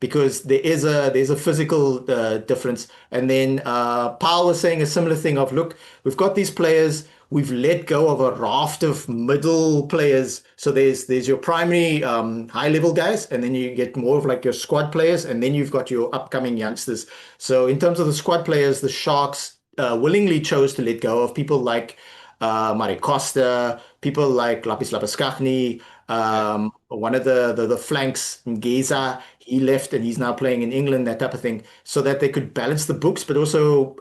Because there's a physical difference. And then Paul was saying a similar thing of, look, we've got these players, we've let go of a raft of middle players. So there's your primary high level guys, and then you get more of like your squad players, and then you've got your upcoming youngsters. So in terms of the squad players, the Sharks willingly chose to let go of people like Mari Costa, people like Lapis Lapaskachny, one of the flanks, Ngeza, he left and he's now playing in England, that type of thing, so that they could balance the books, but also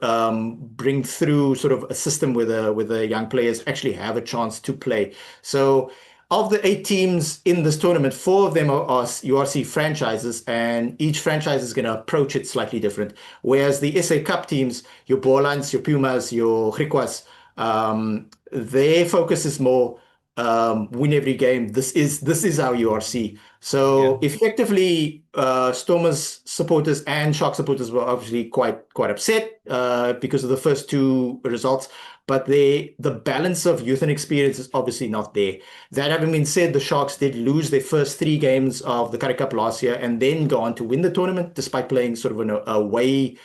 bring through sort of a system where the young players actually have a chance to play. So of the 8 teams in this tournament, 4 of them are URC franchises, and each franchise is going to approach it slightly different. Whereas the SA Cup teams, your Borlands, your Pumas, your Griquas, their focus is more win every game. This is our URC. So effectively, Stormers supporters and Shark supporters were obviously quite upset because of the first 2 results. But the balance of youth and experience is obviously not there. That having been said, the Sharks did lose their first 3 games of the Currie Cup last year and then go on to win the tournament despite playing sort of an away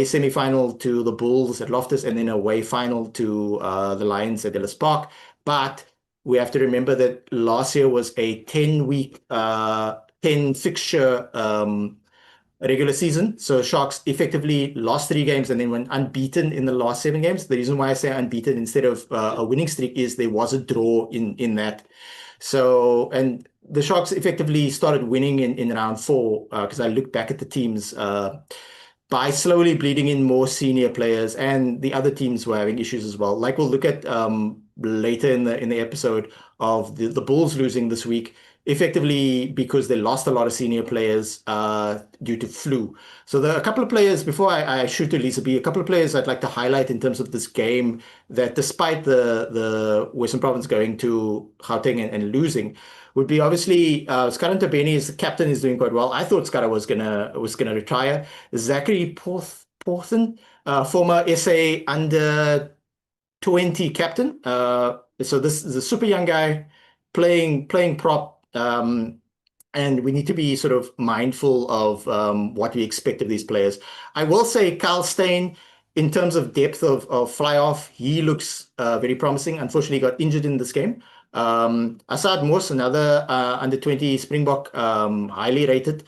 semi-final to the Bulls at Loftus and then away final to the Lions at Ellis Park. But we have to remember that last year was a 10-week, 10 fixture regular season. So Sharks effectively lost 3 games and then went unbeaten in the last 7 games. The reason why I say unbeaten instead of a winning streak is there was a draw in that. So, and the Sharks effectively started winning in round 4 because I looked back at the teams by slowly bleeding in more senior players, and the other teams were having issues as well. Like we'll look at later in the episode of the Bulls losing this week, effectively because they lost a lot of senior players due to flu. So there are a couple of players, before I shoot to Lisa B, a couple of players I'd like to highlight in terms of this game that despite the Western Province going to Gauteng and losing, would be obviously Skaran Tabeni is the captain, is doing quite well. I thought Skara was gonna retire. Zachary Porthen, former SA under 20 captain. So this is a super young guy playing prop. And we need to be sort of mindful of what we expect of these players. I will say Carl Steyn, in terms of depth of fly off, he looks very promising. Unfortunately, he got injured in this game. Assad Moos, another under 20 Springbok, highly rated.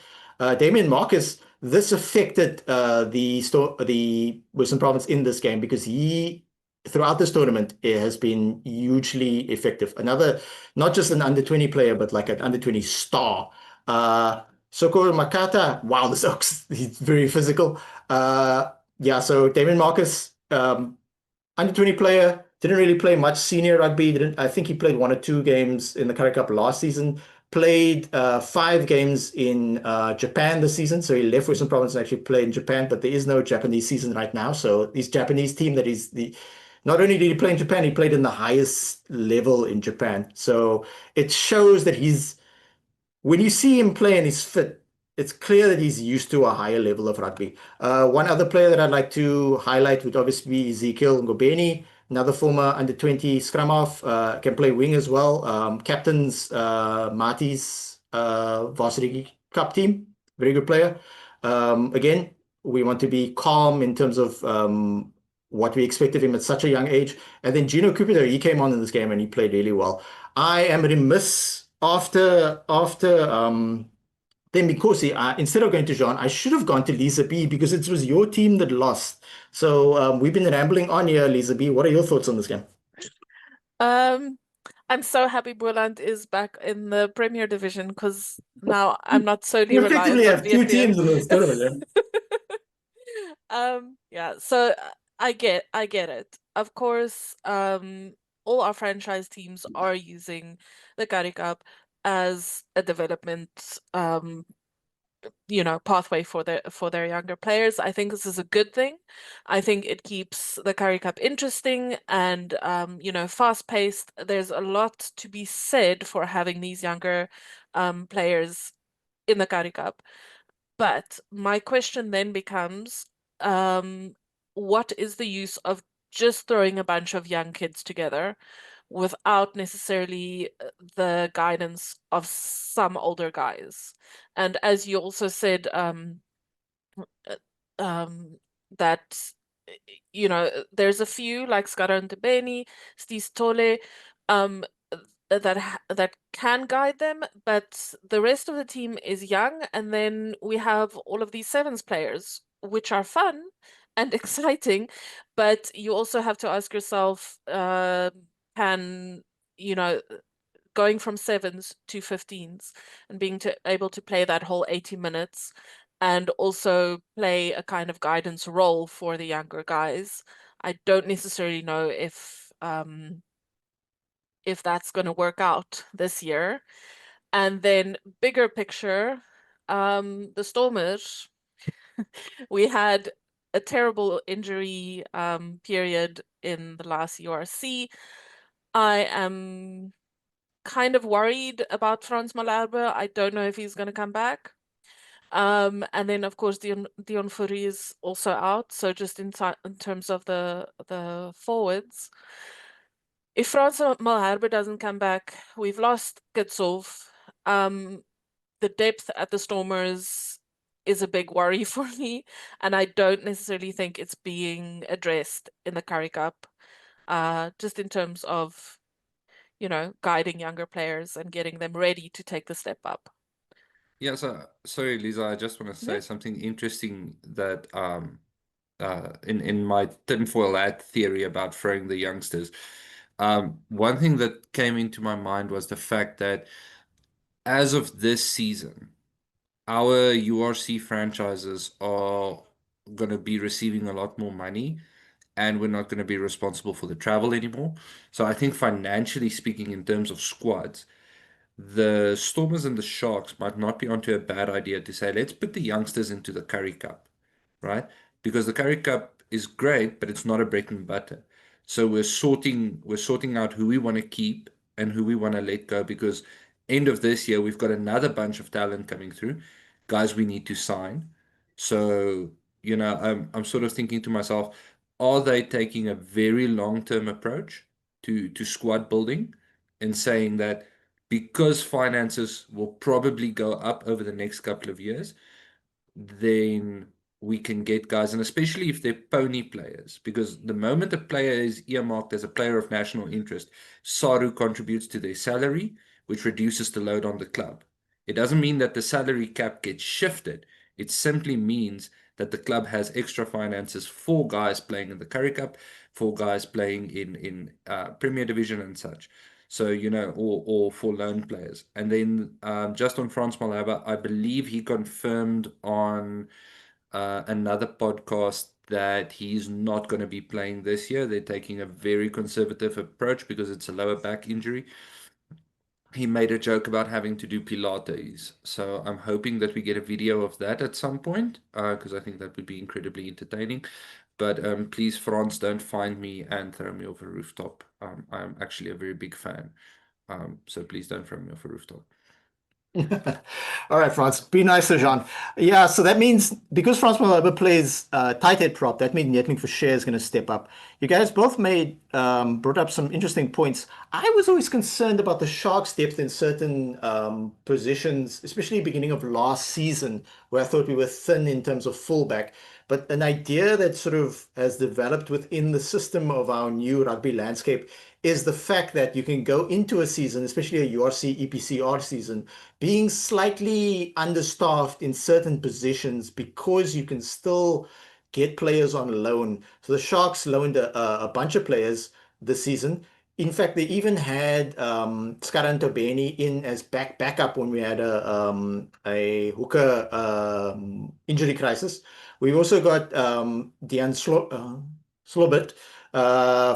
Damien Marcus, this affected the Western Province in this game because he, throughout this tournament, it has been hugely effective. Another, not just an under 20 player, but like an under 20 star. Soko Makata, wow, this looks, he's very physical. Yeah, so Damien Marcus, under 20 player, didn't really play much senior rugby. I think he played 1 or 2 games in the Currie Cup last season. Played 5 games in Japan this season. So he left Western Province and actually played in Japan, but there is no Japanese season right now. So this Japanese team that is not only did he play in Japan, he played in the highest level in Japan. So it shows that when you see him play and he's fit, it's clear that he's used to a higher level of rugby. One other player that I'd like to highlight would obviously be Ezekiel Ngobeni, another former under 20 scrum half, can play wing as well. Captains Marty's varsity cup team, very good player. Again, we want to be calm in terms of what we expect of him at such a young age. And then Gino Cupido, he came on in this game and he played really well. I am remiss after then because instead of going to Jean, I should have gone to Lisa B because it was your team that lost. So we've been rambling on here, Lisa B. What are your thoughts on this game? Um, I'm so happy Boland is back in the Premier Division because now I'm not solely You reliant effectively on have two VTM. teams in this tournament, yeah? Yeah, so I get it. Of course, all our franchise teams are using the Currie Cup as a development pathway for their younger players. I think this is a good thing. I think it keeps the Currie Cup interesting and fast-paced. There's a lot to be said for having these younger players in the Currie Cup. But my question then becomes, what is the use of just throwing a bunch of young kids together without necessarily the guidance of some older guys? And as you also said, uh, that there's a few like Skara and Tebeni, Stole, um, that can guide them, but the rest of the team is young, and then we have all of these sevens players, which are fun and exciting, but you also have to ask yourself, can you know going from sevens to 15s and being able to play that whole 80 minutes and also play a kind of guidance role for the younger guys. I don't necessarily know if that's going to work out this year. And then bigger picture, the Stormers, we had a terrible injury period in the last URC. I am kind of worried about Frans Malherbe. I don't know if he's going to come back. And then of course Dion Fourie is also out. So just in terms of the forwards, if Frans Malherbe doesn't come back, we've lost Kitsov. The depth at the Stormers is a big worry for me, and I don't necessarily think it's being addressed in the Currie Cup. Just in terms of guiding younger players and getting them ready to take the step up. Yeah, so sorry, Lisa, I just want to Yeah. say something interesting that in my tinfoil hat theory about throwing the youngsters. One thing that came into my mind was the fact that as of this season, our URC franchises are going to be receiving a lot more money, and we're not going to be responsible for the travel anymore. So I think financially speaking, in terms of squads, the Stormers and the Sharks might not be onto a bad idea to say, let's put the youngsters into the Currie Cup, right? Because the Currie Cup is great, but it's not a bread and butter. So we're sorting out who we want to keep and who we want to let go, because end of this year we've got another bunch of talent coming through, guys we need to sign. So, I'm sort of thinking to myself, are they taking a very long-term approach to squad building and saying that because finances will probably go up over the next couple of years, then we can get guys, and especially if they're pony players, because the moment a player is earmarked as a player of national interest, SARU contributes to their salary, which reduces the load on the club. It doesn't mean that the salary cap gets shifted. It simply means that the club has extra finances for guys playing in the Currie Cup, for guys playing in Premier Division and such. So, or for loan players. And then just on Frans Malherbe, I believe he confirmed on another podcast that he's not going to be playing this year. They're taking a very conservative approach because it's a lower back injury. He made a joke about having to do Pilates. So I'm hoping that we get a video of that at some point, because I think that would be incredibly entertaining. But please, Frans, don't find me and throw me off a rooftop. I'm actually a very big fan. So please don't throw me off a rooftop. All right, Frans, be nicer, Jean. Yeah, so that means because Frans Malherbe plays tight head prop, that means Netling for Share is going to step up. You guys both brought up some interesting points. I was always concerned about the Sharks' depth in certain positions, especially beginning of last season, where I thought we were thin in terms of fullback. But an idea that sort of has developed within the system of our new rugby landscape is the fact that you can go into a season, especially a URC EPCR season, being slightly understaffed in certain positions because you can still get players on loan. So the Sharks loaned a bunch of players this season, in fact, they even had Skaran Tobeni in as backup when we had a hooker injury crisis. We've also got Dejan Slobert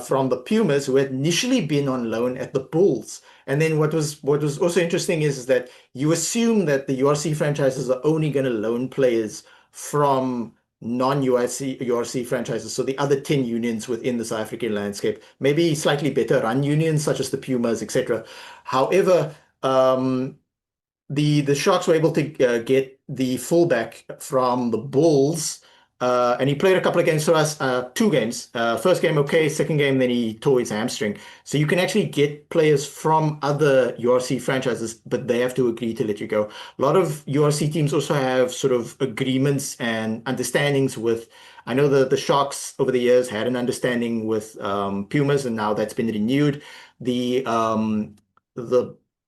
from the Pumas, who had initially been on loan at the Bulls. And then what was also interesting is that you assume that the URC franchises are only going to loan players from non-URC franchises, so the other 10 unions within the South African landscape, maybe slightly better run unions such as the Pumas, etc. However, the Sharks were able to get the fullback from the Bulls, and he played a couple of games for us, 2 games. First game okay, second game then he tore his hamstring. So you can actually get players from other URC franchises, but they have to agree to let you go. A lot of URC teams also have sort of agreements and understandings with. I know the Sharks over the years had an understanding with Pumas, and now that's been renewed. The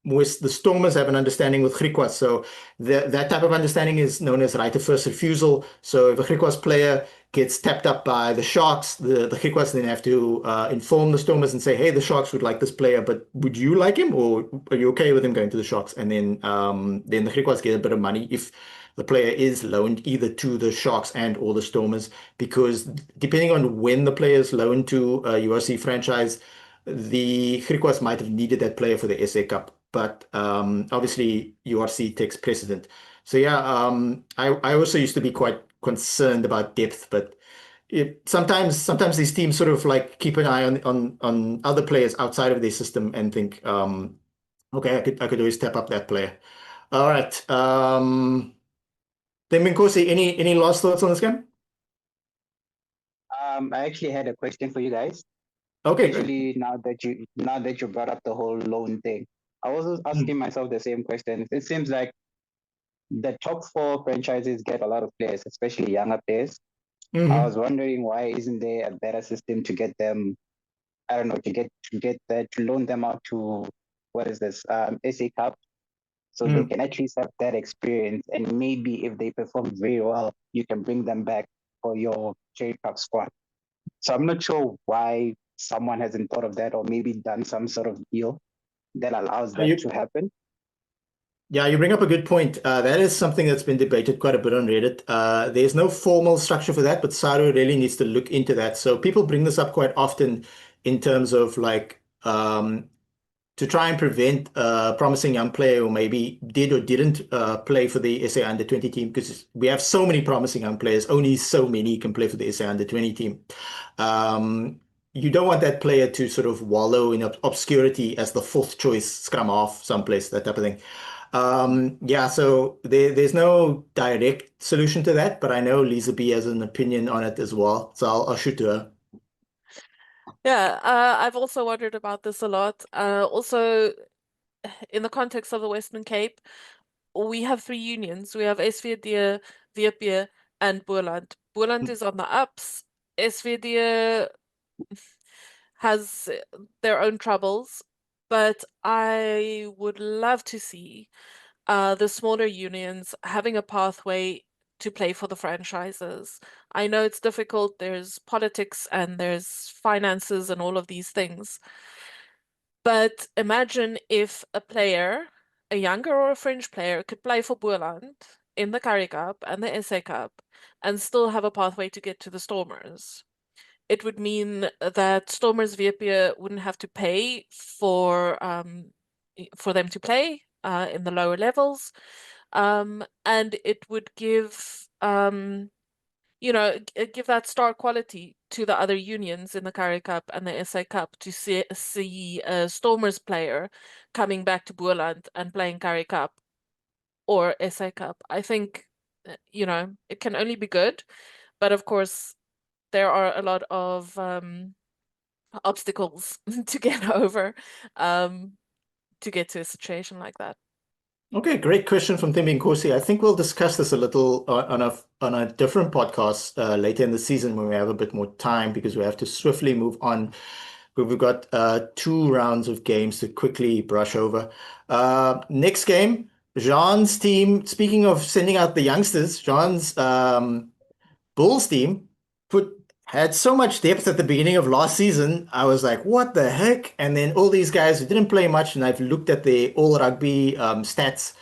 with the Stormers have an understanding with Griquas. So that type of understanding is known as right of first refusal. So if a Griquas player gets tapped up by the Sharks, the Griquas then have to inform the Stormers and say, hey, the Sharks would like this player, but would you like him, or are you okay with him going to the Sharks? And then the Griquas get a bit of money if the player is loaned either to the Sharks and or the Stormers, because depending on when the player is loaned to a URC franchise, the Griquas might have needed that player for the SA Cup, but obviously URC takes precedent. So yeah, I also used to be quite concerned about depth, but sometimes these teams sort of like keep an eye on other players outside of their system and think, okay, I could always step up that player. All right. Then Nkosi, any last thoughts on this game? I actually had a question for you guys. Okay, good. Especially now that you brought up the whole loan thing. I was asking myself the same question. It seems like the top 4 franchises get a lot of players, especially younger players. I was wondering, why isn't there a better system to get them? I don't know, to loan them out to, what is this, SA Cup, so they can at least have that experience, and maybe if they perform very well, you can bring them back for your Currie Cup squad. So I'm not sure why someone hasn't thought of that, or maybe done some sort of deal that allows that to happen. Yeah, you bring up a good point. That is something that's been debated quite a bit on Reddit. There's no formal structure for that, but SARU really needs to look into that. So people bring this up quite often in terms of like to try and prevent a promising young player who maybe did or didn't play for the SA Under-20 team, because we have so many promising young players, only so many can play for the SA Under-20 team. You don't want that player to sort of wallow in obscurity as the 4th choice scrum half someplace, that type of thing. Yeah, so there's no direct solution to that, but I know Lisa B has an opinion on it as well, so I'll shoot to her. Yeah, I've also wondered about this a lot. Also, in the context of the Western Cape, we have 3 unions. We have SVD, VP, and Boland. Boland is on the ups. SVD has their own troubles, but I would love to see the smaller unions having a pathway to play for the franchises. I know it's difficult. There's politics and there's finances and all of these things. But imagine if a player, a younger or a fringe player, could play for Boland in the Currie Cup and the SA Cup and still have a pathway to get to the Stormers. It would mean that Stormers VP wouldn't have to pay for them to play in the lower levels. And it would give give that star quality to the other unions in the Currie Cup and the SA Cup to see a Stormers player coming back to Boland and playing Currie Cup or SA Cup. I think, it can only be good, but of course there are a lot of obstacles to get over to get to a situation like that. Okay, great question from Thembi Nkosi. I think we'll discuss this a little on a different podcast later in the season when we have a bit more time, because we have to swiftly move on. We've got 2 rounds of games to quickly brush over. Next game, Jean's team. Speaking of sending out the youngsters, Jean's Bulls team had so much depth at the beginning of last season. I was like, what the heck? And then all these guys who didn't play much, and I've looked at their all rugby stats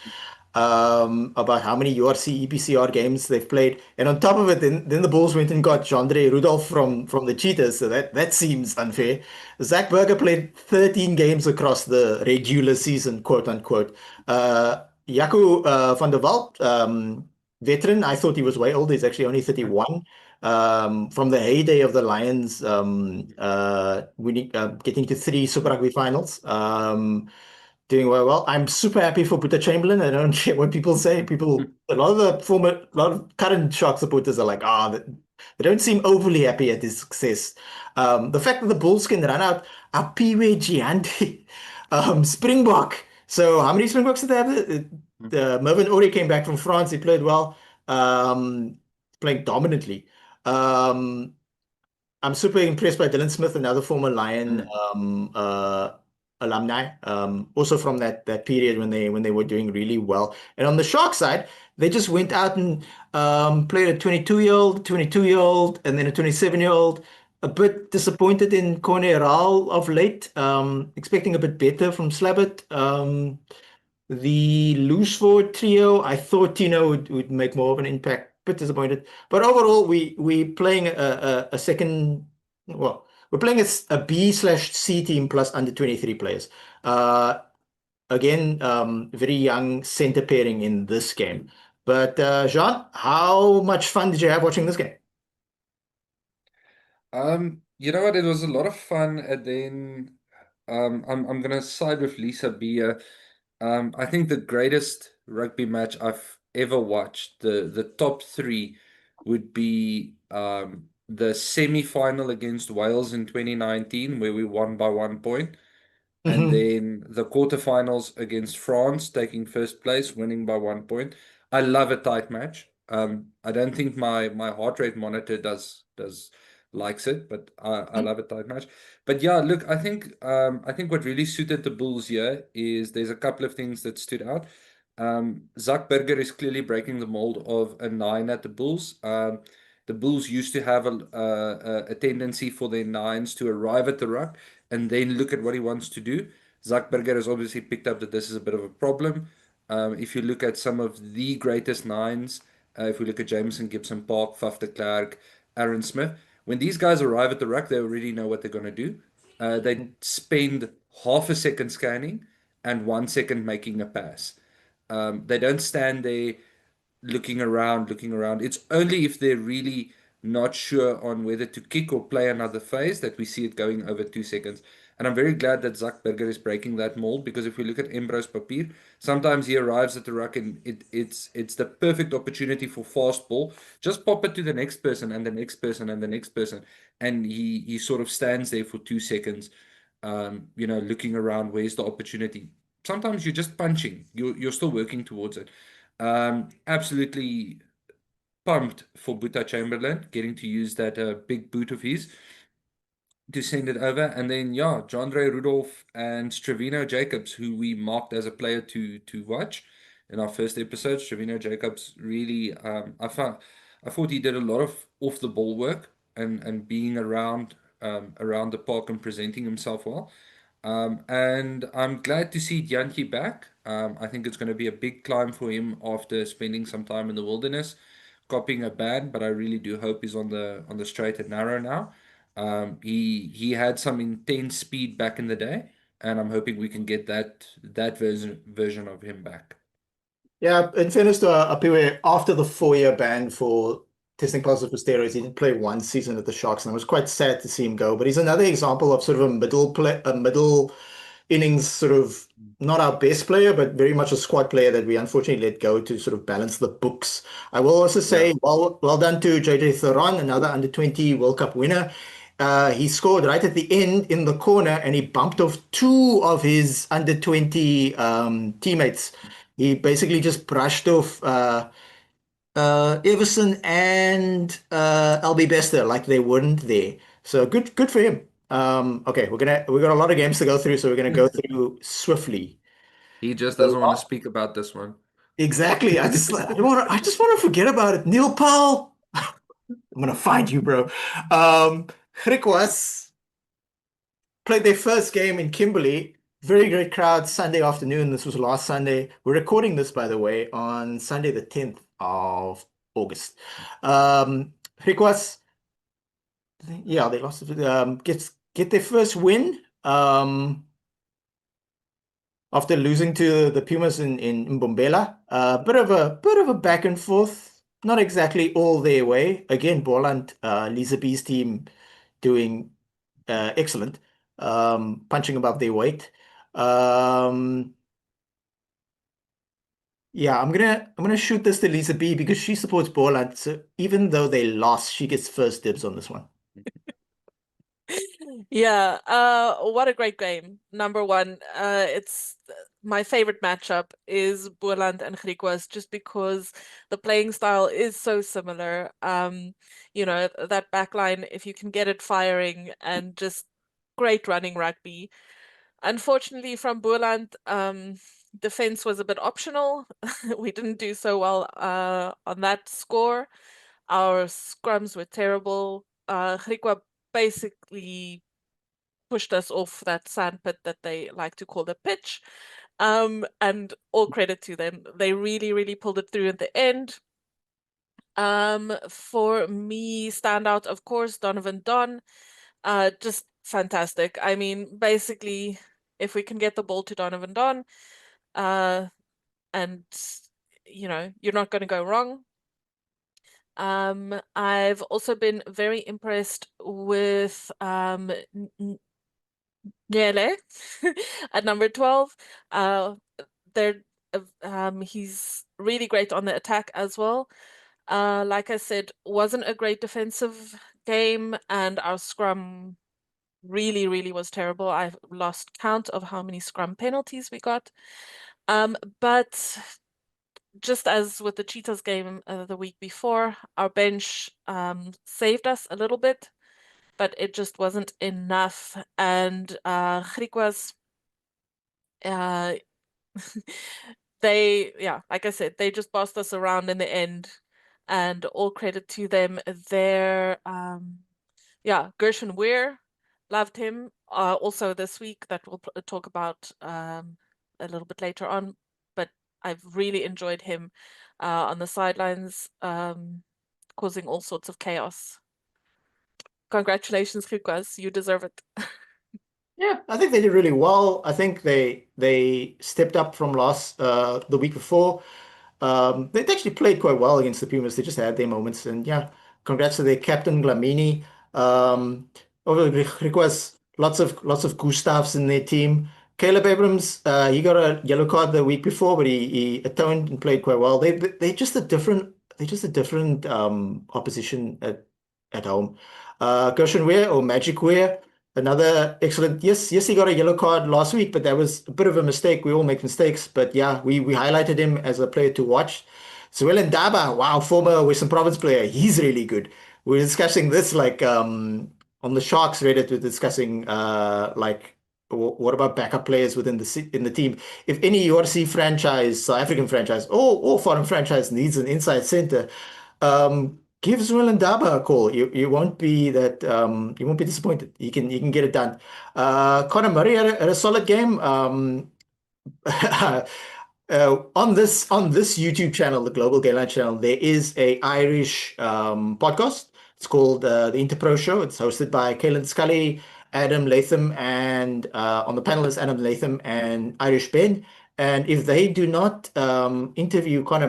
about how many URC EPCR games they've played. And on top of it, then the Bulls went and got Jandre Rudolph from the Cheetahs. So that seems unfair. Zach Berger played 13 games across the regular season, quote unquote. Jaco van der Walt, veteran, I thought he was way older. He's actually only 31. From the heyday of the Lions, winning, getting to 3 Super Rugby finals. Doing well. I'm super happy for Peter Chamberlain. I don't care what people say. A lot of current Shark supporters are like, they don't seem overly happy at his success. The fact that the Bulls can run out Apiwe Giante, Springbok. So how many Springboks did they have? Mervyn Ori came back from France. He played well, playing dominantly. Um, I'm super impressed by Dylan Smith, another former Lion alumni, also from that period when they were doing really well. And on the Shark side, they just went out and played a 22-year-old, and then a 27-year-old. A bit disappointed in Corneral of late, expecting a bit better from Slabbert. The loose forward trio, I thought Tino would make more of an impact. Bit disappointed, but overall, we playing a second. Well, we're playing a B/C team plus under 23 players. Again, very young center pairing in this game. But Jean, how much fun did you have watching this game? You know what? It was a lot of fun, and then I'm gonna side with Lisa B. I think the greatest rugby match I've ever watched, the top three would be the semi-final against Wales in 2019, where we won by 1 point, and Mhm. then the quarterfinals against France, taking first place, winning by 1 point. I love a tight match. I don't think my heart rate monitor does likes it, but I love a tight match. But yeah, look, I think what really suited the Bulls here is there's a couple of things that stood out. Zach Berger is clearly breaking the mold of a 9 at the Bulls. The Bulls used to have a tendency for their 9s to arrive at the ruck and then look at what he wants to do. Zach Berger has obviously picked up that this is a bit of a problem. If you look at some of the greatest 9s, if we look at Jameson, Gibson Park, Faf de Klerk, Aaron Smith, when these guys arrive at the ruck, they already know what they're going to do. They spend half a second scanning and 1 second making a pass. They don't stand there looking around, looking around. It's only if they're really not sure on whether to kick or play another phase that we see it going over 2 seconds. And I'm very glad that Zach Berger is breaking that mold, because if we look at Embros Papier, sometimes he arrives at the ruck and it's the perfect opportunity for fast ball. Just pop it to the next person and the next person and the next person, and he sort of stands there for 2 seconds, looking around. Where's the opportunity? Sometimes you're just punching. You're still working towards it. Absolutely pumped for Buta Chamberlain getting to use that big boot of his to send it over. And then, yeah, Jandre Rudolph and Stravino Jacobs, who we marked as a player to watch in our first episode. Stravino Jacobs really, I thought he did a lot of off the ball work and being around the park and presenting himself well. And I'm glad to see Jantjie back. I think it's going to be a big climb for him after spending some time in the wilderness, copying a ban. But I really do hope he's on the straight and narrow now. He had some intense speed back in the day, and I'm hoping we can get that version of him back. Yeah, in fairness to Apiwe, after the 4-year ban for testing positive for steroids, he did play 1 season at the Sharks, and I was quite sad to see him go. But he's another example of sort of a middle innings sort of not our best player, but very much a squad player that we unfortunately let go to sort of balance the books. I will also say, Yeah. well done to JJ Theron, another under 20 World Cup winner. He scored right at the end in the corner, and he bumped off 2 of his under 20 teammates. He basically just brushed off Everson and LB Bester like they weren't there. So good for him. Okay, we got a lot of games to go through, so we're gonna go through swiftly. He just The doesn't want to speak about this one. Exactly. I just want to forget about it. Neil Powell. I'm gonna find you, bro. Griquas played their first game in Kimberley. Very great crowd, Sunday afternoon. This was last Sunday. We're recording this, by the way, on Sunday, the 10th of August. Griquas, yeah, they lost. Get their first win. After losing to the Pumas in Mbombela. Bit of a back and forth. Not exactly all their way. Again, Borland, Lisa B's team doing excellent, punching above their weight. Yeah, I'm gonna shoot this to Lisa B because she supports Borland. So even though they lost, she gets first dibs on this one. Yeah, what a great game. Number one, it's my favorite matchup is Boerland and Griquas just because the playing style is so similar. You know, that backline, if you can get it firing and just great running rugby. Unfortunately, from Boerland, defense was a bit optional. We didn't do so well on that score. Our scrums were terrible. Griqua basically pushed us off that sandpit that they like to call the pitch. And all credit to them. They really, really pulled it through at the end. For me, standout, of course, Donovan Don. Just fantastic. I mean, basically, if we can get the ball to Donovan Don, and you know, you're not going to go wrong. I've also been very impressed with Nyele at number 12. They're he's really great on the attack as well. Like I said, wasn't a great defensive game, and our scrum really, really was terrible. I've lost count of how many scrum penalties we got. But just as with the Cheetahs game the week before, our bench saved us a little bit, but it just wasn't enough. And Griquas, uh, yeah, like I said, they just bossed us around in the end, and all credit to them. Yeah, Gershon Weir, loved him. Also this week that we'll talk about a little bit later on, but I've really enjoyed him on the sidelines, causing all sorts of chaos. Congratulations, Griquas, you deserve it. Yeah, I think they did really well. I think they stepped up from last the week before. They actually played quite well against the Pumas. They just had their moments, and yeah, congrats to their captain Glamini. Request lots of Gustavs in their team. Caleb Abrams, he got a yellow card the week before, but he atoned and played quite well. They're just a different opposition at home. Gershon Weir or Magic Weir. Another excellent. Yes, he got a yellow card last week, but that was a bit of a mistake. We all make mistakes, but yeah, we highlighted him as a player to watch. Suelen Daba, wow, former Western Province player. He's really good. We're discussing this like on the Sharks Reddit. We're discussing like what about backup players within in the team? If any URC franchise, South African franchise, or foreign franchise needs an inside center, give Zwillen Daba a call. You won't be disappointed. You can get it done. Connor Murray had a solid game. On this YouTube channel, the Global Gayline channel, there is a Irish podcast. It's called the Interpro Show. It's hosted by Kaylin Scully, Adam Latham, and on the panelists, Adam Latham and Irish Ben. And if they do not interview Connor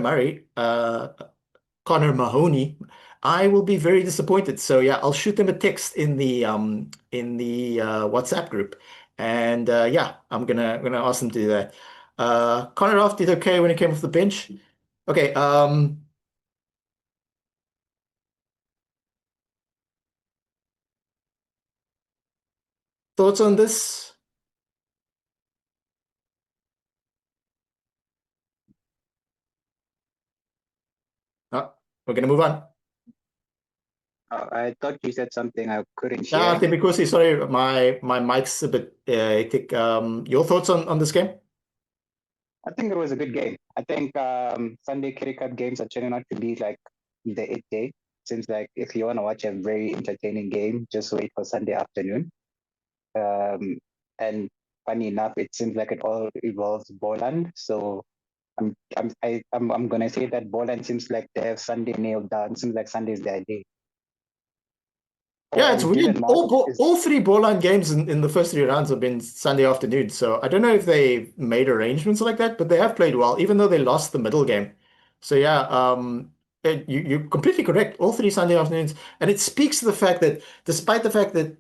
Mahoney, I will be very disappointed. So yeah, I'll shoot them a text in the WhatsApp group, and yeah, I'm gonna ask them to do that. Connor Off did okay when he came off the bench. Okay, thoughts on this? We're gonna move on. I thought you said something I couldn't hear. Timikosi, sorry, my mic's a bit hectic. Your thoughts on this game? I think it was a good game. I think Sunday Currie Cup games are turning out to be like the 8th day. seems like if you want to watch a very entertaining game, just wait for Sunday afternoon. And funny enough, it seems like it all involves Boland. So I'm gonna say that Boland seems like they have Sunday nailed down. Seems like Sunday is their day. Yeah, it's And given weird. Mark is All three ball line games in the first three rounds have been Sunday afternoon. So I don't know if they made arrangements like that, but they have played well, even though they lost the middle game. So yeah, you're completely correct. All three Sunday afternoons, and it speaks to the fact that despite the fact that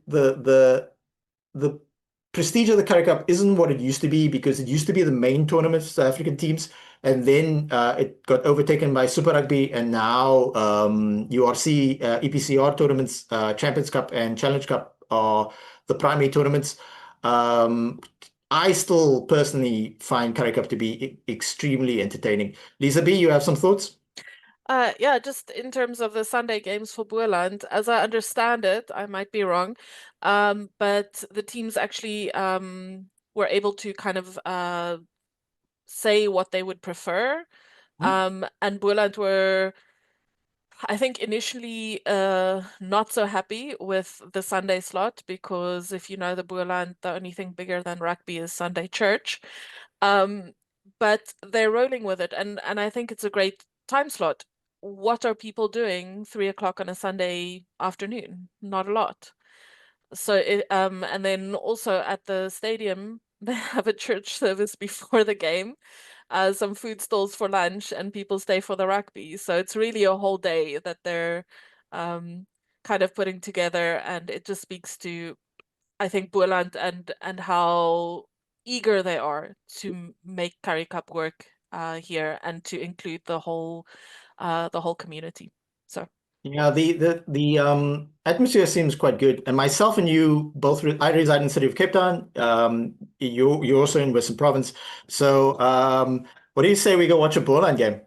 the prestige of the Currie Cup isn't what it used to be, because it used to be the main tournament for South African teams, and then it got overtaken by Super Rugby, and now URC, EPCR tournaments, Champions Cup and Challenge Cup are the primary tournaments. I still personally find Currie Cup to be extremely entertaining. Lisa B, you have some thoughts? Yeah, just in terms of the Sunday games for Boerland, as I understand it, I might be wrong, but the teams actually were able to kind of say what they would prefer. And Boerland were, I think, initially not so happy with the Sunday slot, because if you know the Boerland, the only thing bigger than rugby is Sunday church. But they're rolling with it, and I think it's a great time slot. What are people doing 3 o'clock on a Sunday afternoon? Not a lot. So and then also at the stadium, they have a church service before the game, some food stalls for lunch, and people stay for the rugby. So it's really a whole day that they're kind of putting together, and it just speaks to, I think, Boerland and how eager they are to make Currie Cup work here, and to include the whole community. So Yeah, the atmosphere seems quite good. And myself and you both, I reside in the city of Cape Town. You're also in Western Province. So what do you say we go watch a Boerland game?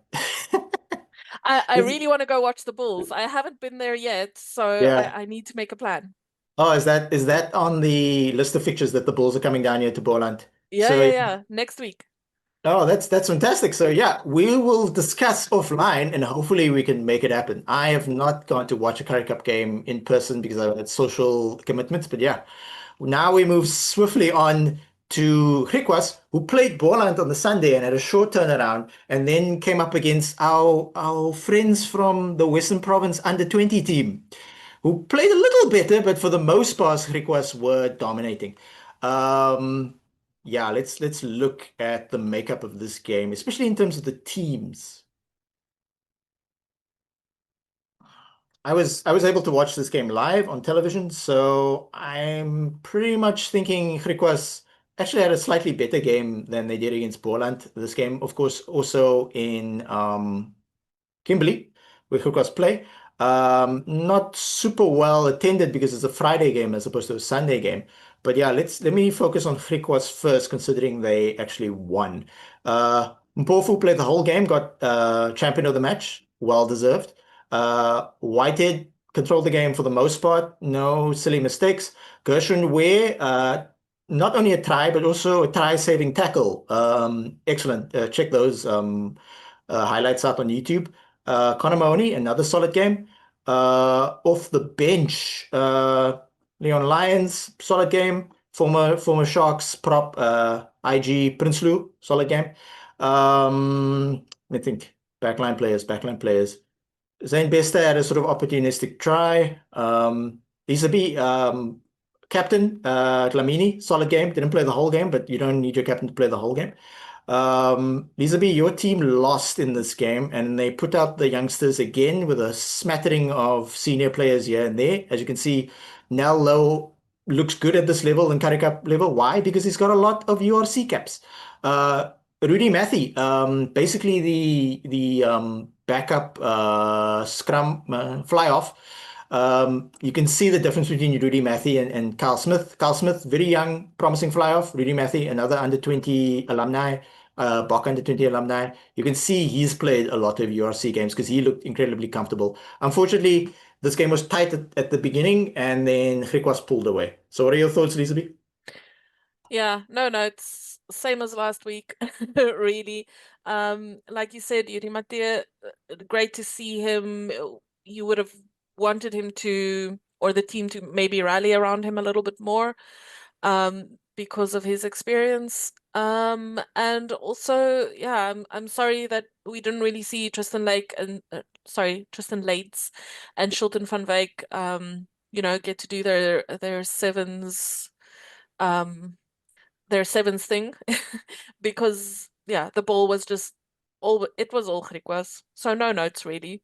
I really want to go watch the Bulls. I haven't been there yet, so Yeah. I need to make a plan. Oh, is that on the list of fixtures that the Bulls are coming down here to Boerland? Yeah. Next week. Oh, that's fantastic. So yeah, we will discuss offline and hopefully we can make it happen. I have not gone to watch a Currie Cup game in person because I've had social commitments, but yeah. Now we move swiftly on to Griquas, who played Boland on the Sunday and had a short turnaround, and then came up against our friends from the Western Province under 20 team, who played a little better, but for the most part, Griquas were dominating. Um, yeah, let's look at the makeup of this game, especially in terms of the teams. I was able to watch this game live on television, so I'm pretty much thinking Griquas actually had a slightly better game than they did against Boland. This game, of course, also in Kimberley, where Griquas play. Not super well attended because it's a Friday game as opposed to a Sunday game. But yeah, let me focus on Griquas first, considering they actually won. Mpofu played the whole game, got champion of the match, well deserved. Whitehead controlled the game for the most part, no silly mistakes. Gershon Ware, not only a try, but also a try-saving tackle. Excellent. Check those highlights out on YouTube. Connor Mahoney, another solid game. Off the bench, Leon Lyons, solid game. Former Sharks prop, IG Prinsloo, solid game. Let me think. Backline players. Zijn Beste had a sort of opportunistic try. Lisa B, captain, Dlamini, solid game. Didn't play the whole game, but you don't need your captain to play the whole game. Lisa B, your team lost in this game, and they put out the youngsters again with a smattering of senior players here and there. As you can see, Nell Lowe looks good at this level and Currie Cup level. Why? Because he's got a lot of URC caps. Rudy Mathy, basically the backup scrum fly off. You can see the difference between Rudy Mathy and Carl Smith. Carl Smith, very young, promising fly off. Rudy Mathy, another under 20 alumni, Bok under 20 alumni. You can see he's played a lot of URC games because he looked incredibly comfortable. Unfortunately, this game was tight at the beginning, and then Griquas pulled away. So what are your thoughts, Lisa B? Yeah, no, it's same as last week, really. Like you said, Yuri Mattia, great to see him. You would have wanted him to, or the team to maybe rally around him a little bit more, because of his experience. And also, yeah, I'm sorry that we didn't really see Tristan Lates and Shilton van Wyk, get to do their sevens thing, because yeah, the ball was just all Griquas. So no notes really.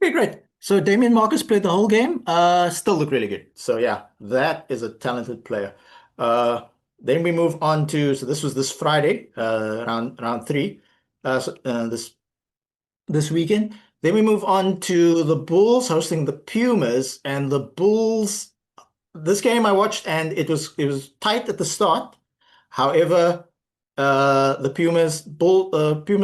Okay, great. So Damien Marcus played the whole game. Still looked really good. So yeah, that is a talented player. Then we move on to, so this was this Friday, round three. This weekend. Then we move on to the Bulls hosting the Pumas, and the Bulls. This game I watched, and it was tight at the start. However, the Pumas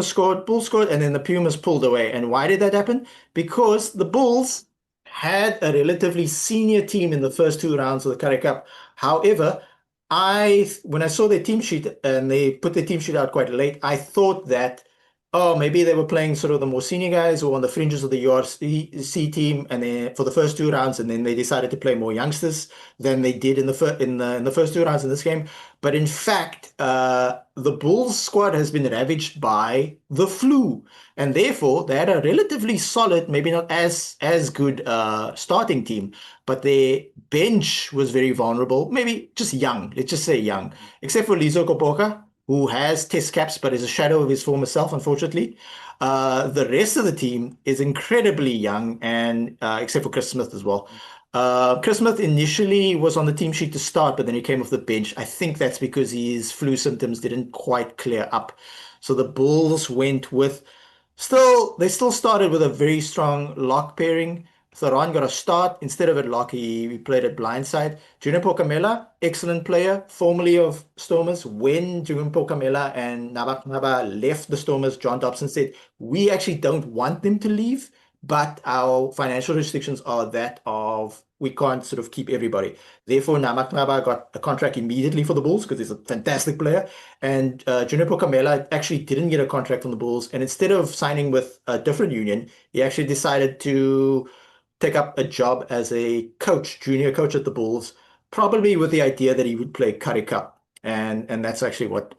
scored, Bulls scored, and then the Pumas pulled away. And why did that happen? Because the Bulls had a relatively senior team in the first two rounds of the Currie Cup. However, when I saw their team sheet and they put their team sheet out quite late, I thought that, oh, maybe they were playing sort of the more senior guys or on the fringes of the URC team, and then for the first two rounds, and then they decided to play more youngsters than they did in the first two rounds in this game. But in fact, the Bulls squad has been ravaged by the flu, and therefore they had a relatively solid, maybe not as good starting team, but their bench was very vulnerable. Maybe just young. Let's just say young, except for Lizo Kopoka, who has test caps but is a shadow of his former self, unfortunately. The rest of the team is incredibly young, and except for Chris Smith as well. Chris Smith initially was on the team sheet to start, but then he came off the bench. I think that's because his flu symptoms didn't quite clear up. So the Bulls went with they still started with a very strong lock pairing. Thoron got a start. Instead of at lock, he played at blindside. Juniper Kamela, excellent player, formerly of Stormers. When Juniper Kamela and Naba left the Stormers, John Dobson said, we actually don't want them to leave, but our financial restrictions are that of we can't sort of keep everybody. Therefore, Namak Naba got a contract immediately for the Bulls because he's a fantastic player. And Juniper Kamela actually didn't get a contract from the Bulls. And instead of signing with a different union, he actually decided to take up a job as a coach, junior coach at the Bulls, probably with the idea that he would play Currie Cup. And that's actually what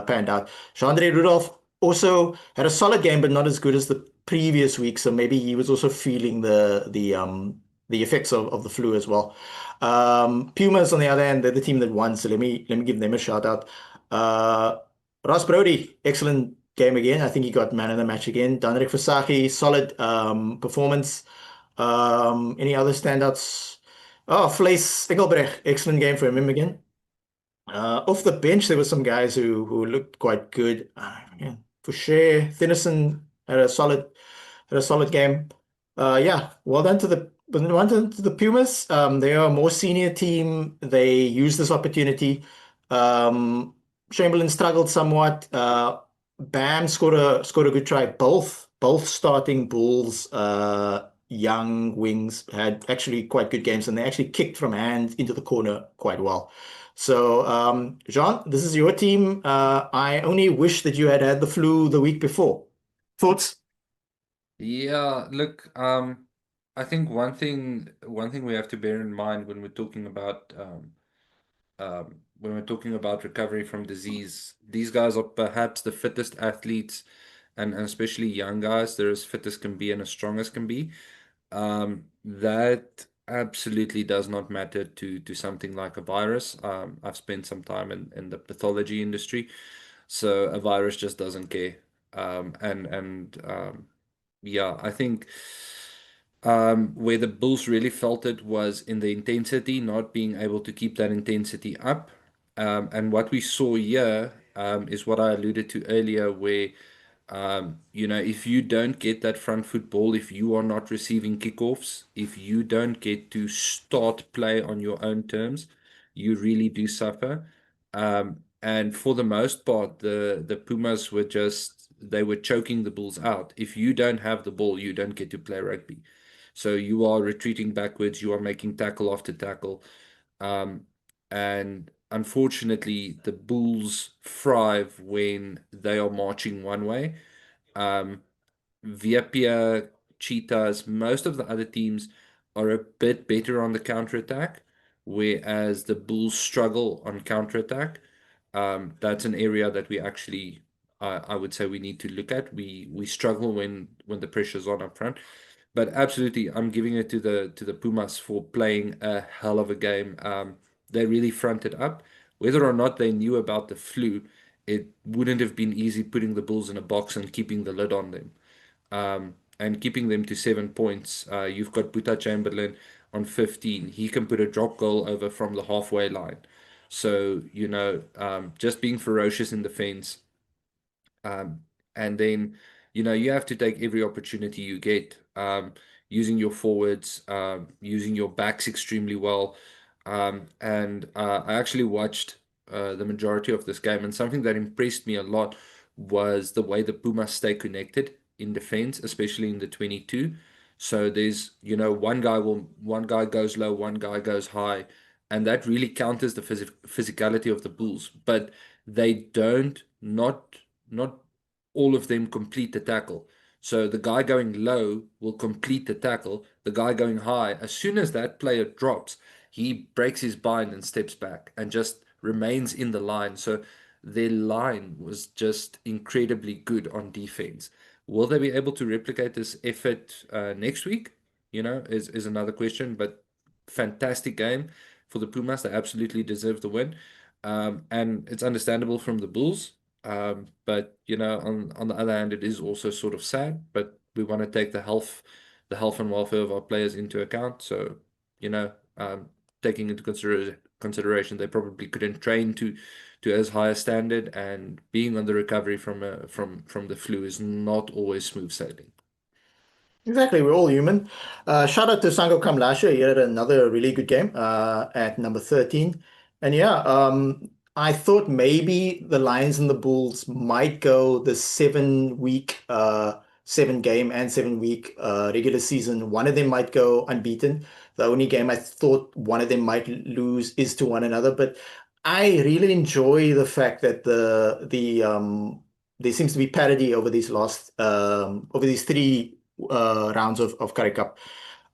panned out. Jean-Andre Rudolph also had a solid game, but not as good as the previous week. So maybe he was also feeling the effects of the flu as well. Pumas, on the other hand, they're the team that won. So let me give them a shout out. Ross Brody, excellent game again. I think he got man of the match again. Danrik Versace, solid performance. Any other standouts? Oh, Vlees Engelbrecht, excellent game for him again. Off the bench, there were some guys who looked quite good. Yeah, Fouché, Thinnison had a solid game. Yeah, well done to the Pumas. They are a more senior team. They used this opportunity. Chamberlain struggled somewhat. Bam scored a good try. Both starting Bulls young wings had actually quite good games, and they actually kicked from hand into the corner quite well. So, Jean, this is your team. I only wish that you had had the flu the week before. Thoughts? Yeah, look, I think one thing we have to bear in mind when we're talking about recovery from disease, these guys are perhaps the fittest athletes, and especially young guys, they're as fit as can be and as strong as can be. That absolutely does not matter to something like a virus. I've spent some time in the pathology industry, so a virus just doesn't care. Yeah, I think where the Bulls really felt it was in the intensity, not being able to keep that intensity up. And what we saw here is what I alluded to earlier, where if you don't get that front foot ball, if you are not receiving kickoffs, if you don't get to start play on your own terms, you really do suffer. And for the most part, the Pumas they were choking the Bulls out. If you don't have the ball, you don't get to play rugby. So you are retreating backwards, you are making tackle after tackle. And unfortunately, the Bulls thrive when they are marching one way. Viapia Cheetahs, most of the other teams are a bit better on the counter-attack, whereas the Bulls struggle on counter-attack. That's an area that we actually, I would say, we need to look at. We struggle when the pressure's on up front. But absolutely, I'm giving it to the Pumas for playing a hell of a game. They really fronted up. Whether or not they knew about the flu, it wouldn't have been easy putting the Bulls in a box and keeping the lid on them. And keeping them to 7 points. You've got Buta Chamberlain on 15. He can put a drop goal over from the halfway line. So, just being ferocious in defense. And then, you have to take every opportunity you get, using your forwards, using your backs extremely well. And I actually watched the majority of this game, and something that impressed me a lot was the way the Pumas stay connected in defense, especially in the 22. So there's, one guy goes low, one guy goes high, and that really counters the physicality of the Bulls. But they don't, not all of them complete the tackle. So the guy going low will complete the tackle. The guy going high, as soon as that player drops, he breaks his bind and steps back and just remains in the line. So their line was just incredibly good on defense. Will they be able to replicate this effort next week? Is another question. But fantastic game for the Pumas. They absolutely deserve the win. And it's understandable from the Bulls. But on the other hand, it is also sort of sad. But we want to take the health and welfare of our players into account. So, taking into consideration, they probably couldn't train to as high a standard, and being on the recovery from the flu is not always smooth sailing. Exactly, we're all human. Shout out to Sango Kamlasha. He had another really good game at number 13. And yeah, I thought maybe the Lions and the Bulls might go the 7-week, 7-game and 7-week regular season. One of them might go unbeaten. The only game I thought one of them might lose is to one another. But I really enjoy the fact that there seems to be parity over these over these 3 rounds of Currie Cup.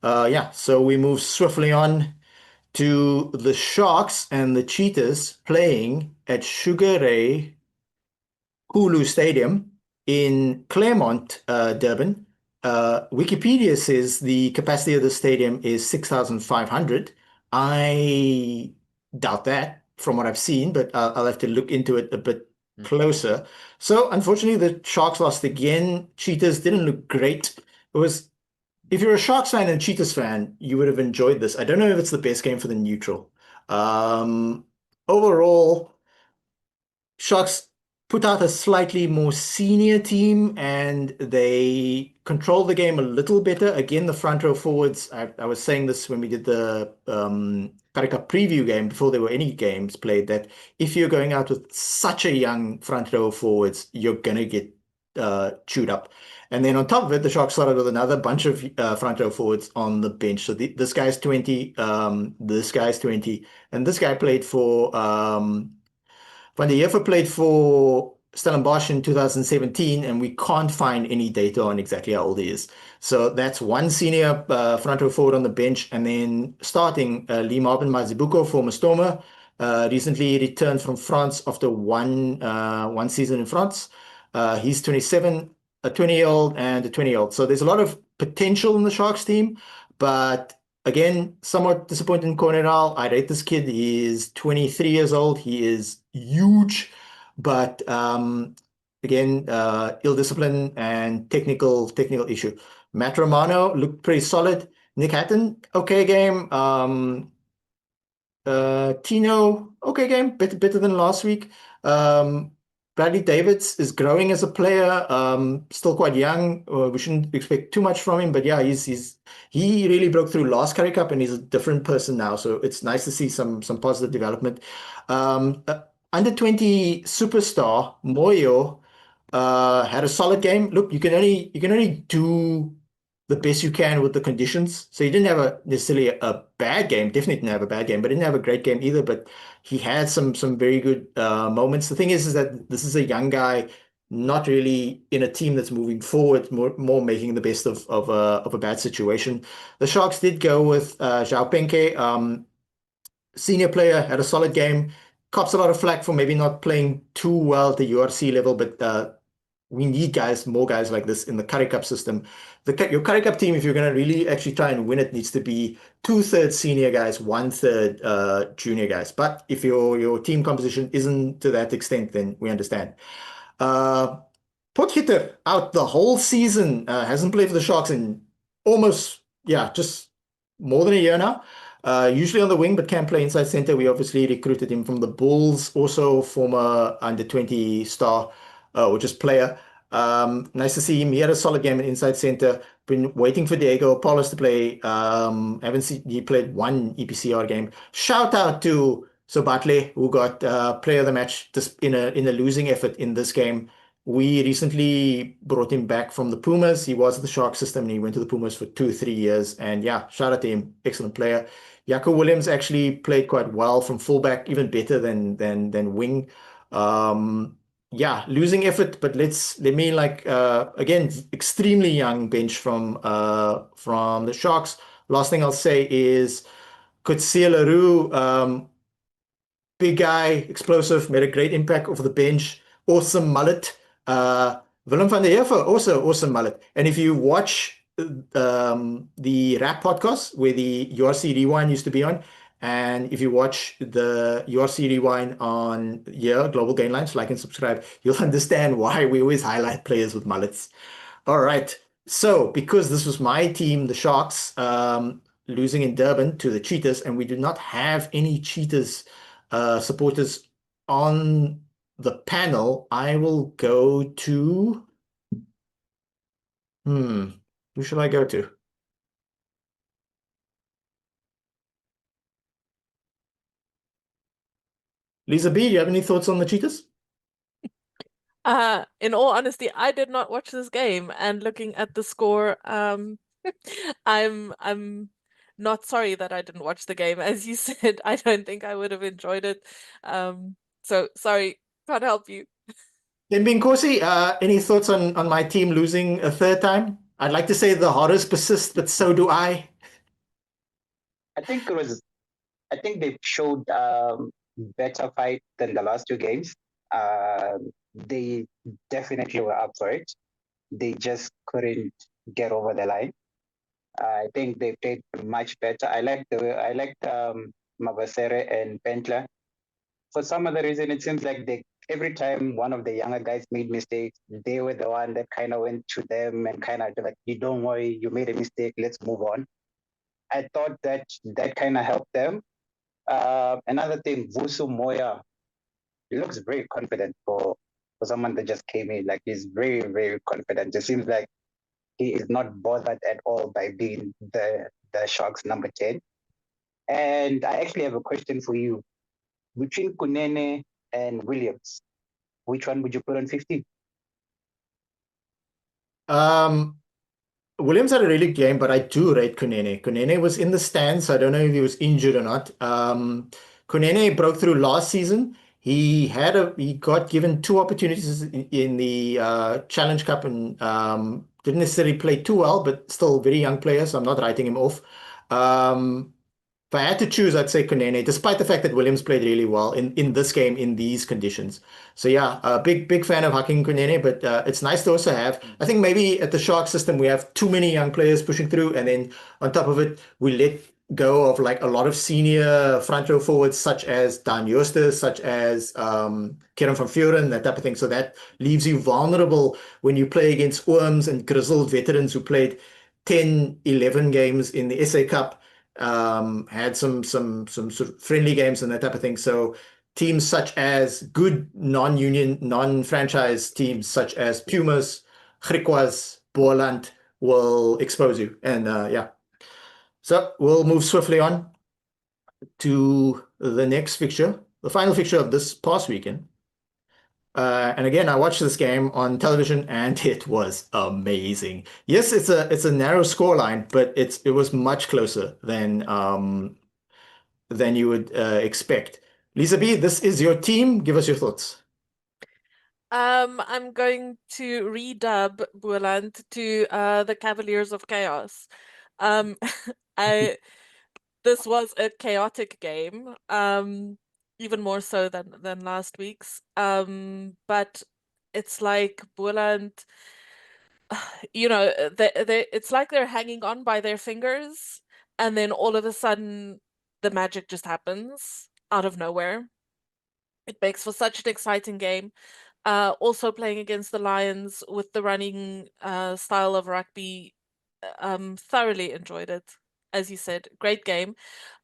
Yeah, so we move swiftly on to the Sharks and the Cheetahs playing at Sugar Ray Hulu Stadium in Claremont, Durban. Wikipedia says the capacity of the stadium is 6,500. I doubt that from what I've seen, but I'll have to look into it a bit closer. So unfortunately, the Sharks lost again. Cheetahs didn't look great. It was, if you're a Sharks fan and Cheetahs fan, you would have enjoyed this. I don't know if it's the best game for the neutral. Overall, Sharks put out a slightly more senior team and they controlled the game a little better. Again, the front row forwards, I was saying this when we did the Currie Cup preview game before there were any games played, that if you're going out with such a young front row forwards, you're going to get chewed up. And then on top of it, the Sharks started with another bunch of front row forwards on the bench. So this guy's 20, this guy's 20, and this guy played for Van der Heever played for Stellenbosch in 2017, and we can't find any data on exactly how old he is. So that's one senior front row forward on the bench, and then starting Lee Marvin Mazibuko for Mastoma. Recently returned from France after one season in France. He's 27, a 20-year-old and a 20-year-old. So there's a lot of potential in the Sharks team, but again, somewhat disappointed in Corneral. I rate this kid. He is 23 years old. He is huge, but again, ill discipline and technical issue. Matt Romano looked pretty solid. Nick Hatton, okay game. Tino, okay game, better than last week. Bradley Davids is growing as a player, still quite young. We shouldn't expect too much from him, but yeah, he really broke through last Currie Cup and he's a different person now. So it's nice to see some positive development. Under 20 superstar Moyo had a solid game. Look, you can only do the best you can with the conditions. So he didn't have necessarily a bad game. Definitely didn't have a bad game, but didn't have a great game either. But he had some very good moments. The thing is that this is a young guy not really in a team that's moving forward, more making the best of a bad situation. The Sharks did go with João Penque, senior player, had a solid game. Cops a lot of flack for maybe not playing too well at the URC level, but we need more guys like this in the Currie Cup system. Your Currie Cup team, if you're going to really actually try and win it, needs to be 2/3 senior guys, 1/3 junior guys. But if your team composition isn't to that extent, then we understand. Potgieter out the whole season, hasn't played for the Sharks in almost, just more than a year now. Usually on the wing, but can play inside center. We obviously recruited him from the Bulls, also former under-20 star, or just player. Nice to see him. He had a solid game at inside center. Been waiting for Diego Paulus to play. Haven't seen he played one EPCR game. Shout out to Sobatle, who got player of the match just in a losing effort in this game. We recently brought him back from the Pumas. He was at the Shark system and he went to the Pumas for 2-3 years. And yeah, shout out to him. Excellent player. Jaco Williams actually played quite well from fullback, even better than wing. Losing effort, but let me again, extremely young bench from the Sharks. Last thing I'll say is Coetzee Leroux, big guy, explosive, made a great impact off the bench. Awesome mullet. Willem van der Heever, also awesome mullet. And if you watch the rap podcast where the URC Rewind used to be on, and if you watch the URC Rewind on Global Gain Lines, like and subscribe, you'll understand why we always highlight players with mullets. All right. So because this was my team, the Sharks, losing in Durban to the Cheetahs, and we do not have any Cheetahs supporters on the panel, I will go to who should I go to? Lisa B, do you have any thoughts on the Cheetahs? In all honesty, I did not watch this game, and looking at the score, I'm not sorry that I didn't watch the game. As you said, I don't think I would have enjoyed it. So sorry, can't help you. Nkosi, any thoughts on my team losing a third time? I'd like to say the horrors persist, but so do I. I think they showed better fight than the last two games. They definitely were up for it. They just couldn't get over the line. I think they played much better. I liked Mabasere and Pentler. For some other reason, it seems like every time one of the younger guys made mistakes, they were the one that kind of went to them and kind of like, you don't worry, you made a mistake, let's move on. I thought that kind of helped them. Another thing, Vusu Moya, he looks very confident for someone that just came in. Like, he's very, very confident. It seems like he is not bothered at all by being the Sharks number 10. And I actually have a question for you. Between Kunene and Williams, which one would you put on 15? Williams had a really good game, but I do rate Kunene. Kunene was in the stands, so I don't know if he was injured or not. Kunene broke through last season. He got given 2 opportunities in the Challenge Cup and didn't necessarily play too well, but still very young player, so I'm not writing him off. If I had to choose, I'd say Kunene, despite the fact that Williams played really well in this game in these conditions. So yeah, a big fan of Hakeem Kunene, but it's nice to also have. I think maybe at the Shark system we have too many young players pushing through, and then on top of it, we let go of like a lot of senior front row forwards, such as Dan Jooste, such as Kieran van Vuren, that type of thing. So that leaves you vulnerable when you play against Ooms and grizzled veterans who played 10, 11 games in the SA Cup. Had some sort of friendly games and that type of thing. So teams such as good non-union, non-franchise teams such as Pumas, Griquas, Boland will expose you. And so we'll move swiftly on to the next fixture, the final fixture of this past weekend. And again, I watched this game on television and it was amazing. Yes, it's a narrow scoreline, but it was much closer than you would expect. Lisa B, this is your team. Give us your thoughts. I'm going to redub Boland to the Cavaliers of Chaos. Um, I this was a chaotic game, even more so than last week's. But it's like Boland, it's like they're hanging on by their fingers, and then all of a sudden the magic just happens out of nowhere. It makes for such an exciting game. Also playing against the Lions with the running style of rugby, thoroughly enjoyed it. As you said, great game.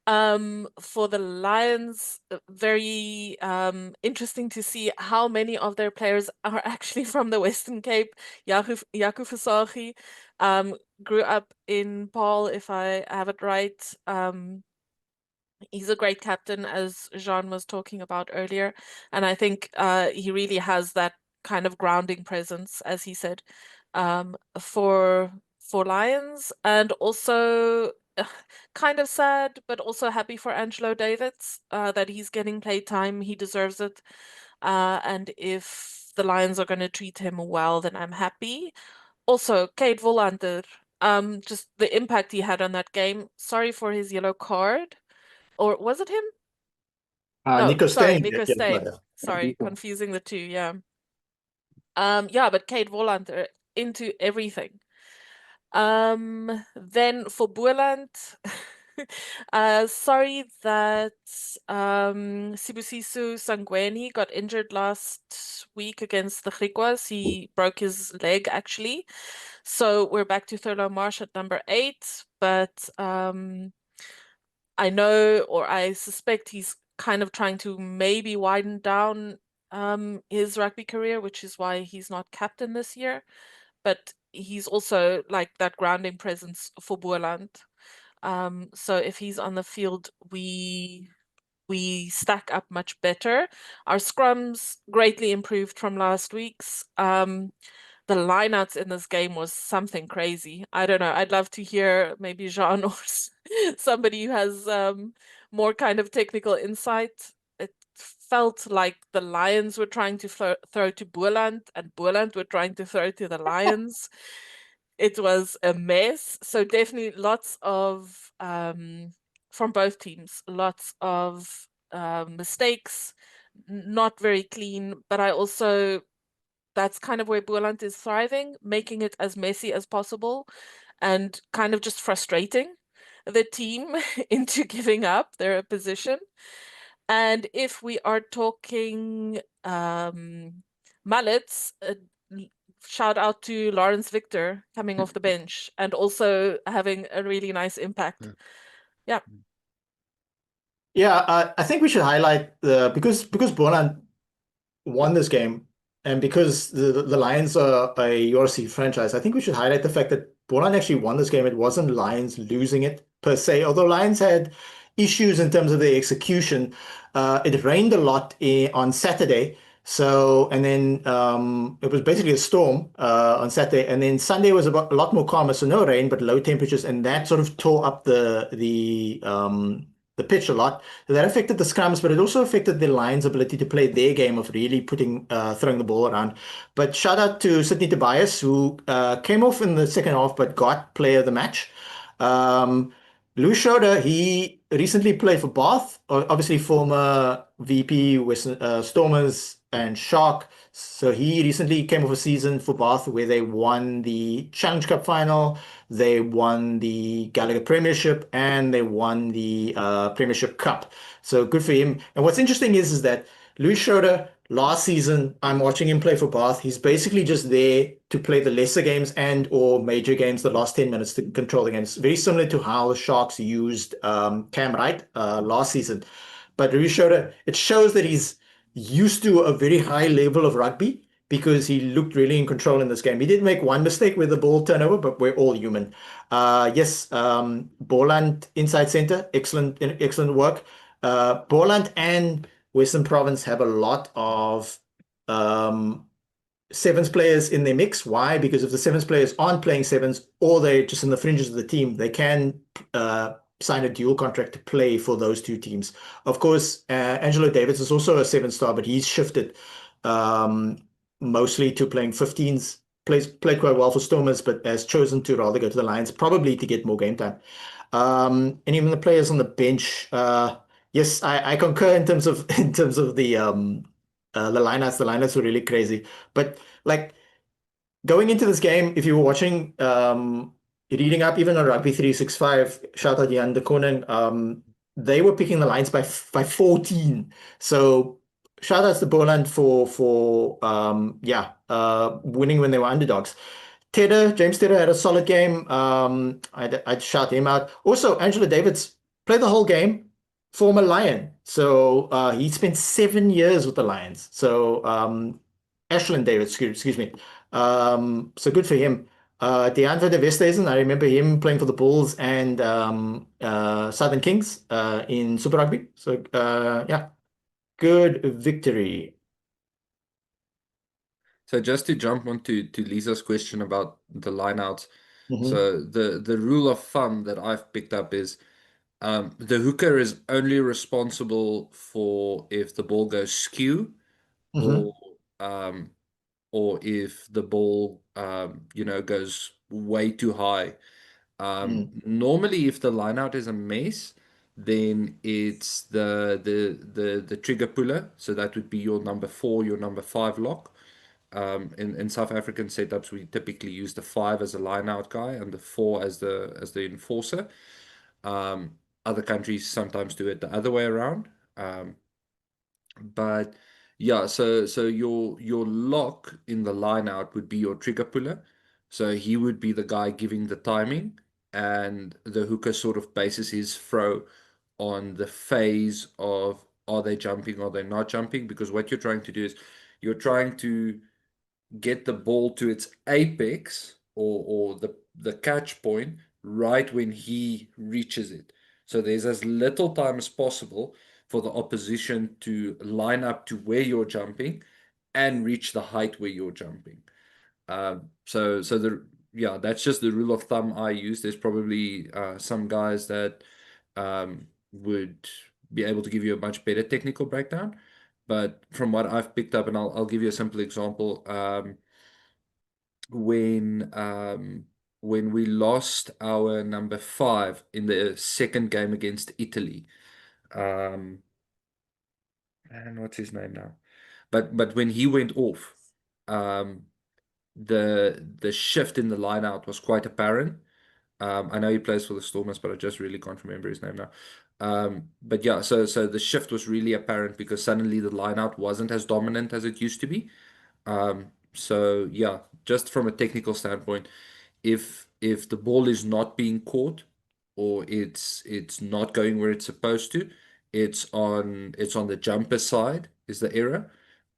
For the Lions, very interesting to see how many of their players are actually from the Western Cape. Jaco Visagie grew up in Paarl, if I have it right. He's a great captain, as Jean was talking about earlier. And I think he really has that kind of grounding presence, as he said, for Lions. And also kind of sad, but also happy for Angelo Davids that he's getting playtime. He deserves it. And if the Lions are going to treat him well, then I'm happy. Also, Kate Volander, just the impact he had on that game. Sorry for his yellow card. Or was it him? No, Nico sorry, Steyn, Nico yeah, Steyn. yeah. Sorry, Nico. confusing the two, yeah. Yeah, but Kate Volland into everything. Then for Boland, sorry that Sibusiso Sangweni got injured last week against the Griquas. He broke his leg actually. So we're back to Thurlow Marsh at number 8, but I know, or I suspect he's kind of trying to maybe widen down his rugby career, which is why he's not captain this year. But he's also like that grounding presence for Boerland. So if he's on the field, we stack up much better. Our scrums greatly improved from last week's. The lineouts in this game was something crazy. I don't know. I'd love to hear maybe Jean or somebody who has more kind of technical insight. It felt like the Lions were trying to throw to Boerland and Boerland were trying to throw to the Lions. It was a mess. So definitely lots of, from both teams, lots of mistakes, not very clean, but I also that's kind of where Boerland is thriving, making it as messy as possible and kind of just frustrating the team into giving up their position. And if we are talking mullets, shout out to Lawrence Victor coming off the bench and also having a really nice impact. Yeah. Yeah, I think we should highlight because Boland won this game, and because the Lions are a URC franchise, I think we should highlight the fact that Boland actually won this game. It wasn't Lions losing it per se, although Lions had issues in terms of their execution. It rained a lot on Saturday, so and then it was basically a storm on Saturday, and then Sunday was a lot more calmer, so no rain but low temperatures, and that sort of tore up the pitch a lot. So that affected the scrums, but it also affected the Lions' ability to play their game of really throwing the ball around. But shout out to Sydney Tobias, who came off in the second half but got player of the match. Lou Schroeder, he recently played for Bath, obviously former VP with Stormers and Shark. So he recently came off a season for Bath where they won the Challenge Cup final, they won the Gallagher Premiership, and they won the Premiership Cup. So good for him. And what's interesting is that Louis Schroeder, last season, I'm watching him play for Bath. He's basically just there to play the lesser games and or major games, the last 10 minutes to control the games. Very similar to how the Sharks used Cam Wright last season. But Louis Schroeder, it shows that he's used to a very high level of rugby because he looked really in control in this game. He did make one mistake with the ball turnover, but we're all human. Yes, Boland inside center, excellent work. Boland and Western Province have a lot of sevens players in their mix. Why? Because if the sevens players aren't playing sevens or they're just in the fringes of the team, they can sign a dual contract to play for those two teams. Of course, Angelo Davids is also a 7-star, but he's shifted mostly to playing 15s. Played quite well for Stormers, but has chosen to rather go to the Lions, probably to get more game time. And even the players on the bench, yes, I concur in terms of the lineups. The lineups were really crazy, but like going into this game, if you were watching, reading up even on Rugby 365, shout out Jan de Koning, they were picking the lines by 14. So shout outs to Boland for winning when they were underdogs. James Tedder had a solid game. I'd shout him out. Also, Angela Davids played the whole game, former Lion. So he spent 7 years with the Lions. So Ashland Davids, excuse me. So good for him. DeAndre de Westhuizen, I remember him playing for the Bulls and Southern Kings in Super Rugby. So yeah, good victory. So just to jump on to Lisa's question about the lineouts. Mhm. So the rule of thumb that I've picked up is the hooker is only responsible for if the ball goes skew Mhm. or if the ball goes way too high. Normally, if the lineout is a mess, then it's the trigger puller. So that would be your number 4, your number 5 lock. In South African setups, we typically use the 5 as a lineout guy and the 4 as the enforcer. Other countries sometimes do it the other way around. But yeah, so your lock in the line out would be your trigger puller. So he would be the guy giving the timing, and the hooker sort of bases his throw on the phase of are they jumping, are they not jumping? Because what you're trying to do is you're trying to get the ball to its apex or the catch point right when he reaches it. So there's as little time as possible for the opposition to line up to where you're jumping and reach the height where you're jumping. That's just the rule of thumb I use. There's probably some guys that would be able to give you a much better technical breakdown. But from what I've picked up, and I'll give you a simple example. When we lost our number 5 in the second game against Italy, and what's his name now? But when he went off, the shift in the line out was quite apparent. I know he plays for the Stormers, but I just really can't remember his name now. But yeah, so the shift was really apparent because suddenly the line out wasn't as dominant as it used to be. So yeah, just from a technical standpoint, if the ball is not being caught or it's not going where it's supposed to, it's on the jumper side is the error.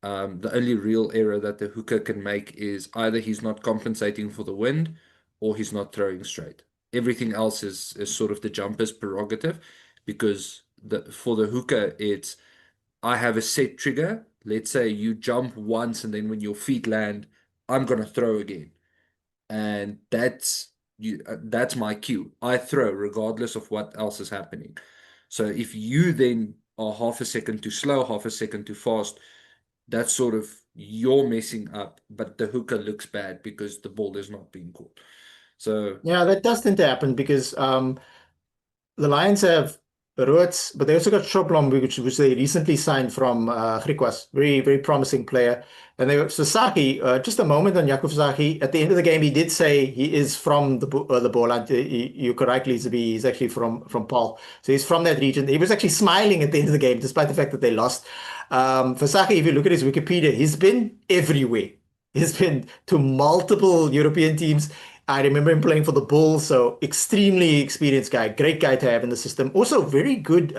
The only real error that the hooker can make is either he's not compensating for the wind or he's not throwing straight. Everything else is sort of the jumper's prerogative because for the hooker, it's I have a set trigger. Let's say you jump once and then when your feet land, I'm going to throw again. And that's my cue. I throw regardless of what else is happening. So if you then are half a second too slow, half a second too fast, that's sort of you're messing up, but the hooker looks bad because the ball is not being caught. So Yeah, that does tend to happen because the Lions have Roots, but they also got Shoblom, which they recently signed from Griquas, very very promising player. And they Sasaki, just a moment on Jakub Sasaki. At the end of the game, he did say he is from the Boland. You correctly, Zabi, he's actually from Paul, so he's from that region. He was actually smiling at the end of the game, despite the fact that they lost. For Saki, if you look at his Wikipedia, he's been everywhere. He's been to multiple European teams. I remember him playing for the Bulls, so extremely experienced guy, great guy to have in the system. Also very good.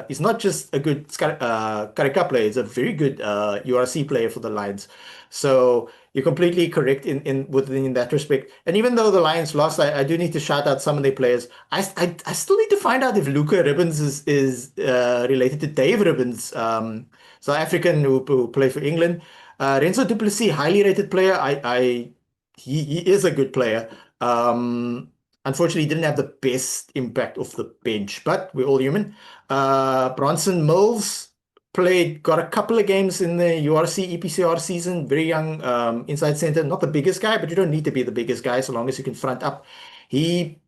He's not just a good Currie Cup player; he's a very good URC player for the Lions. So you're completely correct in that respect. And even though the Lions lost, I do need to shout out some of their players. I still need to find out if Luca Ribbons is related to Dave Ribbons, South African who played for England. Renzo Du Plessis, highly rated player. He is a good player. Unfortunately, he didn't have the best impact off the bench, but we're all human. Bronson Mills, got a couple of games in the URC, EPCR season, very young, inside center, not the biggest guy, but you don't need to be the biggest guy so long as you can front up. It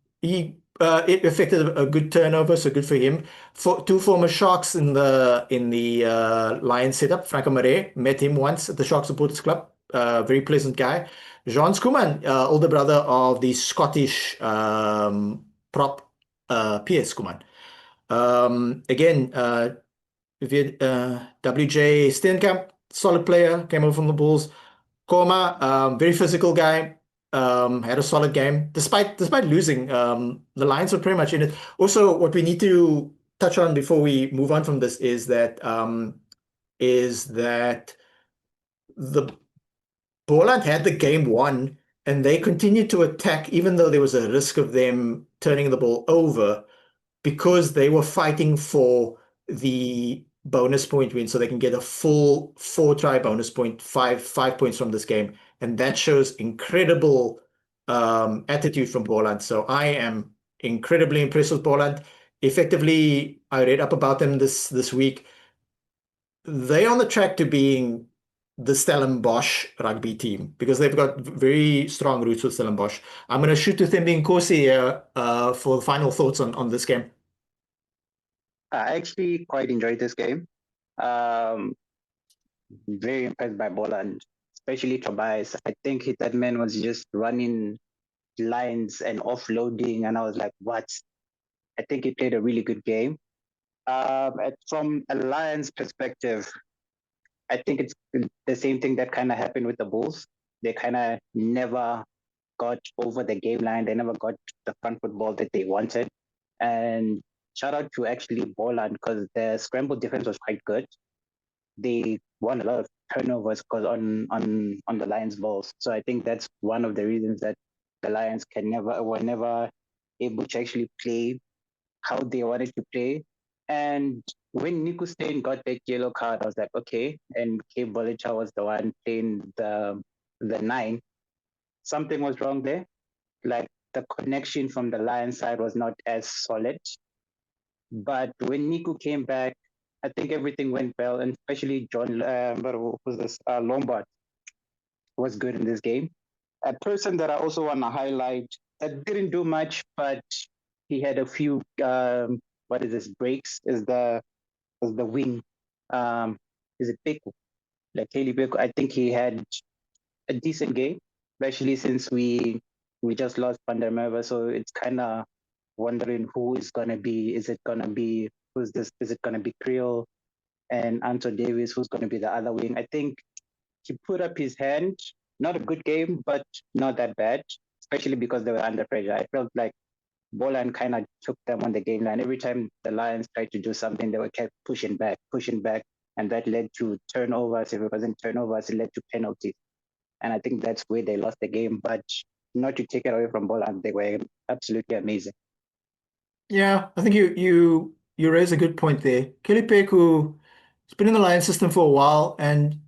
affected a good turnover, so good for him. For two former Sharks in the Lions setup, Franco Marais, met him once at the Shark Supporters Club. Very pleasant guy. Jean Schoeman, older brother of the Scottish prop P.S. Schoeman. Again, WJ Steenkamp, solid player, came over from the Bulls. Koma, very physical guy, had a solid game. Despite losing, the Lions were pretty much in it. Also, what we need to touch on before we move on from this is that the Boland had the game won, and they continued to attack even though there was a risk of them turning the ball over because they were fighting for the bonus point win so they can get a full 4-try bonus point, five points from this game. And that shows incredible attitude from Boland. So I am incredibly impressed with Boland. Effectively, I read up about them this week. They're on the track to being the Stellenbosch rugby team because they've got very strong roots with Stellenbosch. I'm going to shoot to Thembi Nkosi here for final thoughts on this game. I actually quite enjoyed this game. Very impressed by Boland, especially Tobias. I think that man was just running lines and offloading, and I was like, what? I think he played a really good game. From a Lions perspective, I think it's the same thing that kind of happened with the Bulls. They kind of never got over the game line. They never got the front football that they wanted. And shout out to actually Boland because the scramble defense was quite good. They won a lot of turnovers because on the Lions balls. So I think that's one of the reasons that the Lions were never able to actually play how they wanted to play. And when Nico Steyn got that yellow card, I was like, okay. And Cape Bolicha was the one playing the 9. Something was wrong there. Like the connection from the Lions side was not as solid. But when Nico came back, I think everything went well, and especially Lombard was good in this game. A person that I also want to highlight that didn't do much, but he had a few breaks is the wing. Is it Peku? Like Haley Peku. I think he had a decent game, especially since we just lost Pandermeva, so it's kind of wondering who is gonna be. Is it gonna be who's this? Is it gonna be Creel and Anto Davis? Who's gonna be the other wing? I think he put up his hand. Not a good game, but not that bad, especially because they were under pressure. I felt like Boland kind of took them on the game line. Every time the Lions tried to do something, they were kept pushing back, and that led to turnovers. If it wasn't turnovers, it led to penalties. And I think that's where they lost the game. But not to take it away from Boland, they were absolutely amazing. Yeah, I think you raise a good point there. Kelly Peku has been in the Lions system for a while, and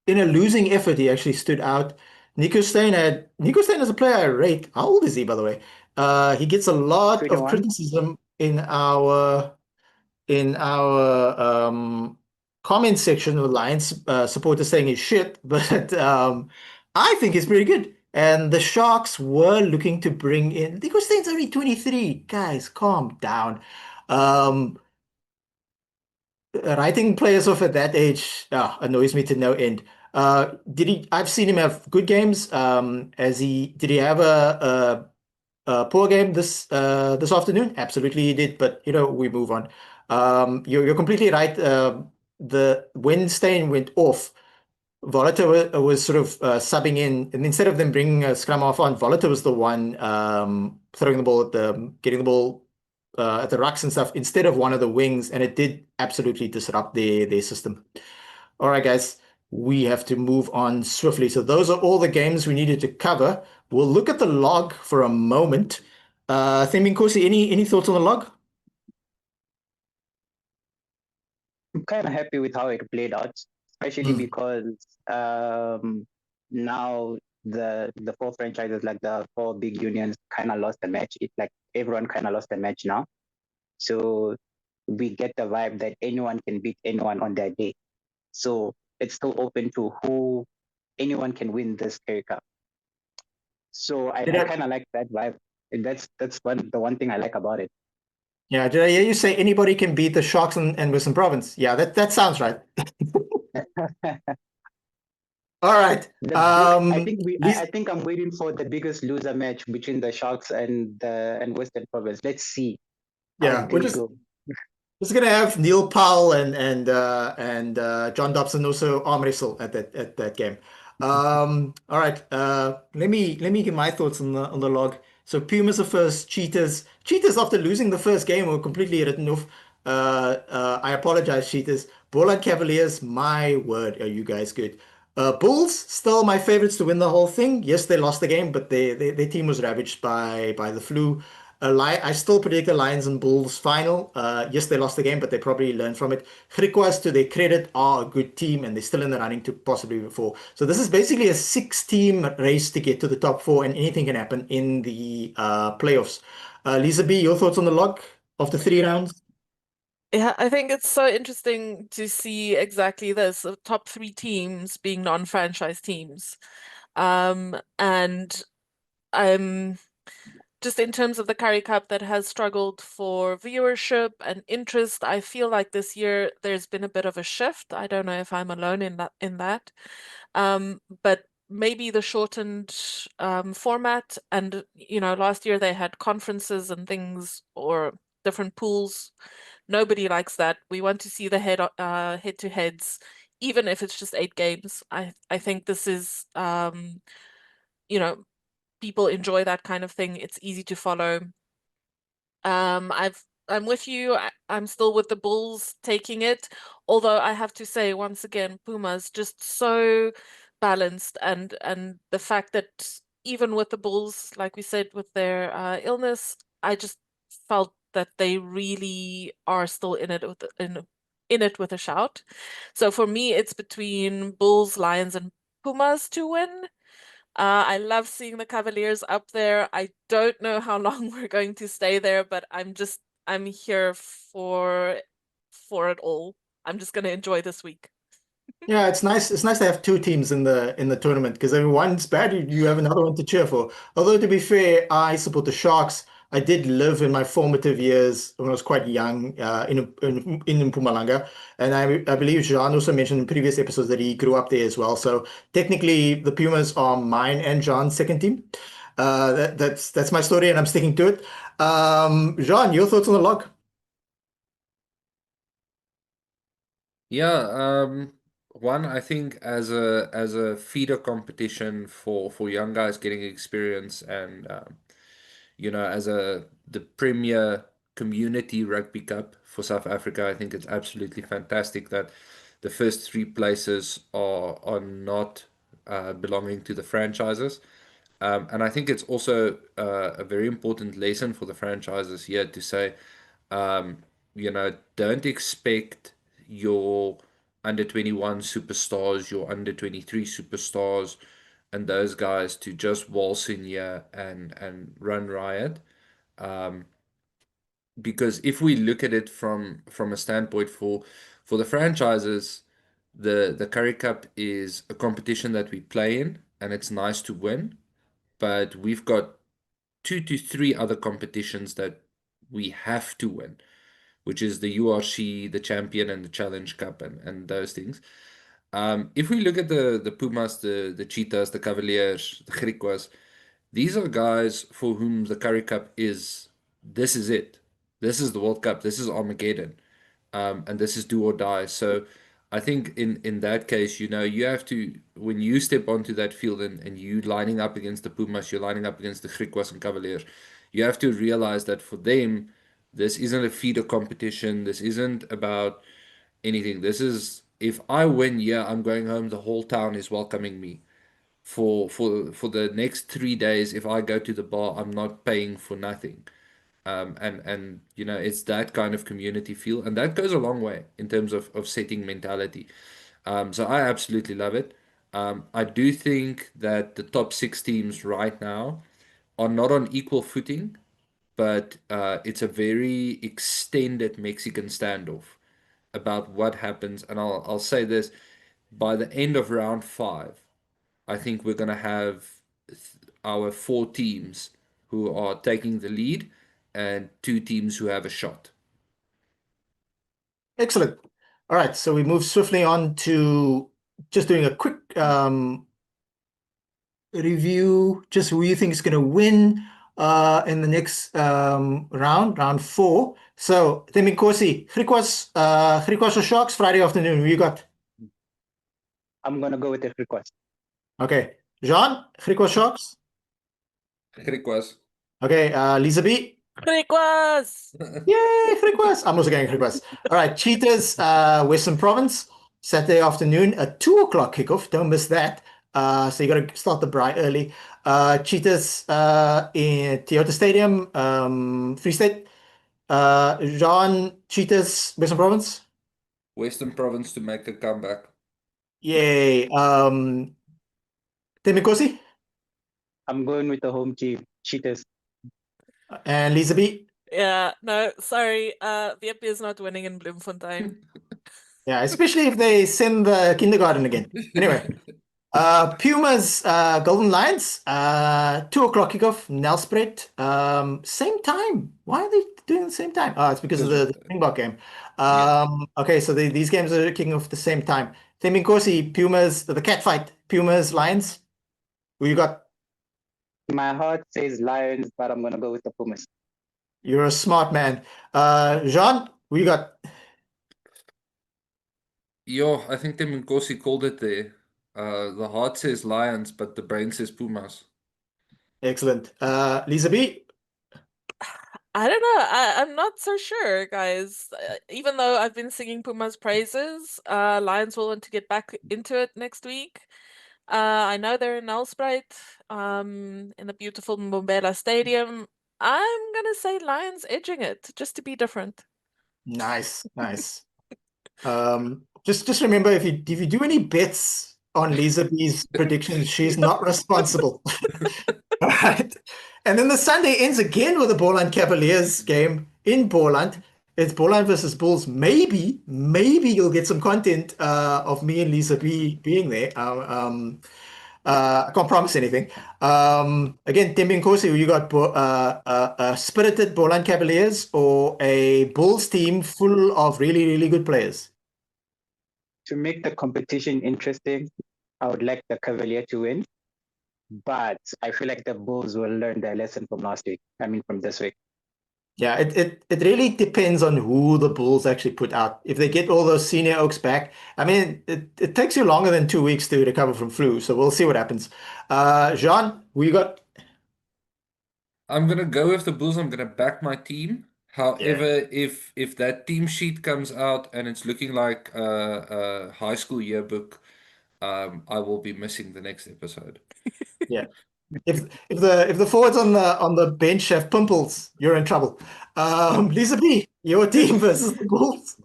in a losing effort, he actually stood out. Nico Steyn as a player I rate. How old is he, by the way? He gets a lot of 21. criticism in our comment section with Lions supporters saying he's shit, but I think he's pretty good. And the Sharks were looking to bring in Nico Steyn's only 23. Guys, calm down. Um, Writing players off at that age annoys me to no end. I've seen him have good games. Did he have a poor game this afternoon? Absolutely he did, but we move on. You're completely right. When Steyn went off, Volata was sort of subbing in, and instead of them bringing a scrum half on, Volata was the one throwing the ball getting the ball at the rucks and stuff instead of one of the wings, and it did absolutely disrupt their system. All right, guys, we have to move on swiftly. So those are all the games we needed to cover. We'll look at the log for a moment. Thembi Nkosi, any thoughts on the log? I'm kind of happy with how it played out, especially because now the 4 franchises, like the 4 big unions, kind of lost the match. It's like everyone kind of lost the match now. So we get the vibe that anyone can beat anyone on their day. So it's still open to who anyone can win this Currie Cup. So I kind of like that vibe. And that's the one thing I like about it. Yeah, did I hear you say anybody can beat the Sharks and Western Province? Yeah, that sounds right. All right. I think I'm waiting for the biggest loser match between the Sharks and Western Province. Let's see how it will go. Just gonna have Neil Powell and John Dobson also arm wrestle at that game. All right. Let me give my thoughts on the log. So Pumas are first. Cheetahs. Cheetahs after losing the first game were completely written off. I apologize, Cheetahs. Boland Cavaliers. My word, are you guys good? Bulls still my favorites to win the whole thing. Yes, they lost the game, but their team was ravaged by the flu. I still predict the Lions and Bulls final. Yes, they lost the game, but they probably learned from it. Griquas, to their credit, are a good team, and they're still in the running to possibly before. So this is basically a six-team race to get to the top four, and anything can happen in the playoffs. Lisa B, your thoughts on the log of the 3 rounds? Yeah, I think it's so interesting to see exactly this, the top 3 teams being non-franchise teams. And I'm just in terms of the Currie Cup that has struggled for viewership and interest, I feel like this year there's been a bit of a shift. I don't know if I'm alone in that. But maybe the shortened format, and last year they had conferences and things or different pools. Nobody likes that. We want to see the head-to-heads, even if it's just 8 games. I think this is you know people enjoy that kind of thing. It's easy to follow. I'm with you. I'm still with the Bulls taking it. Although I have to say once again, Puma's just so balanced, and the fact that even with the Bulls, like we said, with their illness, I just felt that they really are still in it with a shout. So for me, it's between Bulls, Lions, and Pumas to win. I love seeing the Cavaliers up there. I don't know how long we're going to stay there, but I'm here for it all. I'm just going to enjoy this week. Yeah, it's nice. It's nice to have 2 teams in the tournament because if one's bad, you have another one to cheer for. Although to be fair, I support the Sharks. I did live in my formative years when I was quite young in Mpumalanga, and I believe Jean also mentioned in previous episodes that he grew up there as well. So technically, the Pumas are mine and Jean's second team. That's my story, and I'm sticking to it. Jean, your thoughts on the log? Yeah, one, I think as a feeder competition for young guys getting experience, and as the premier community rugby cup for South Africa, I think it's absolutely fantastic that the first 3 places are not belonging to the franchises. And I think it's also a very important lesson for the franchises here to say, don't expect your under 21 superstars, your under 23 superstars, and those guys to just waltz in here and run riot. Because if we look at it from a standpoint for the franchises, the Currie Cup is a competition that we play in, and it's nice to win, but we've got 2 to 3 other competitions that we have to win, which is the URC, the Champion, and the Challenge Cup, and those things. If we look at the Pumas, the Cheetahs, the Cavaliers, the Griquas, these are guys for whom the Currie Cup this is it. This is the World Cup. This is Armageddon. And this is do or die. So I think in that case, you have to, when you step onto that field and you lining up against the Pumas, you're lining up against the Griquas and Cavaliers, you have to realize that for them, this isn't a feeder competition. This isn't about anything. This is, if I win, yeah, I'm going home. The whole town is welcoming me. For the next 3 days, if I go to the bar, I'm not paying for nothing. And it's that kind of community feel, and that goes a long way in terms of setting mentality. So I absolutely love it. I do think that the top 6 teams right now are not on equal footing, but it's a very extended Mexican standoff about what happens. And I'll say this, by the end of round 5, I think we're going to have our 4 teams who are taking the lead and 2 teams who have a shot. Excellent. All right, so we move swiftly on to just doing a quick review, just who you think is going to win in the next round 4. So, Temikosi, Griquas or Sharks, Friday afternoon, who you got? I'm gonna go with the request. Okay. Jean, Griquas Sharks? Griquas. Okay, Lisa B? Griquas! Yay, Griquas! I'm also going Griquas. All right, Cheetahs, Western Province, Saturday afternoon, a 2 o'clock kickoff. Don't miss that. So you got to start the braai early. Cheetahs in Toyota Stadium, Free State. Jean, Cheetahs, Western Province. Western Province to make a comeback. Yay. Temikosi I'm going with the home team, Cheetahs. and Lisa B. Yeah, no, sorry. VP is not winning in Bloemfontein. Yeah, especially if they send the kindergarten again. Anyway. Pumas, Golden Lions, 2 o'clock kickoff, Nelspruit, same time. Why are they doing the same time? Oh, it's because of the Springbok game. Okay, so these games are kicking off at the same time. Teminkosi, Pumas, the cat fight, Pumas, Lions. Who you got? My heart says Lions, but I'm gonna go with the Pumas. You're a smart man. Jean, who you got? Yo, I think Tim Nkosi called it there. The heart says Lions, but the brain says Pumas. Excellent. Lisa B. I don't know. I'm not so sure, guys. Even though I've been singing Puma's praises, Lions will want to get back into it next week. I know they're in Nelspruit, in the beautiful Mbombela Stadium. I'm gonna say Lions edging it, just to be different. Nice, nice. Just remember if you do any bets on Lisa B's predictions, she's not responsible. All right. And then the Sunday ends again with a Boland Cavaliers game in Boland. It's Boland versus Bulls. Maybe you'll get some content of me and Lisa B being there. I can't promise anything. Again, Tembin Kosi, you got a spirited Boland Cavaliers or a Bulls team full of really, really good players? To make the competition interesting, I would like the Cavalier to win, but I feel like the Bulls will learn their lesson from last week. I mean, from this week. Yeah, it really depends on who the Bulls actually put out. If they get all those senior oaks back, I mean, it takes you longer than 2 weeks to recover from flu, so we'll see what happens. Jean, we got. I'm gonna go with the Bulls. I'm gonna back my team. Yeah. However, if that team sheet comes out and it's looking like a high school yearbook, I will be missing the next episode. Yeah. If the forwards on the bench have pimples, you're in trouble. Lisa B, your team versus the Bulls.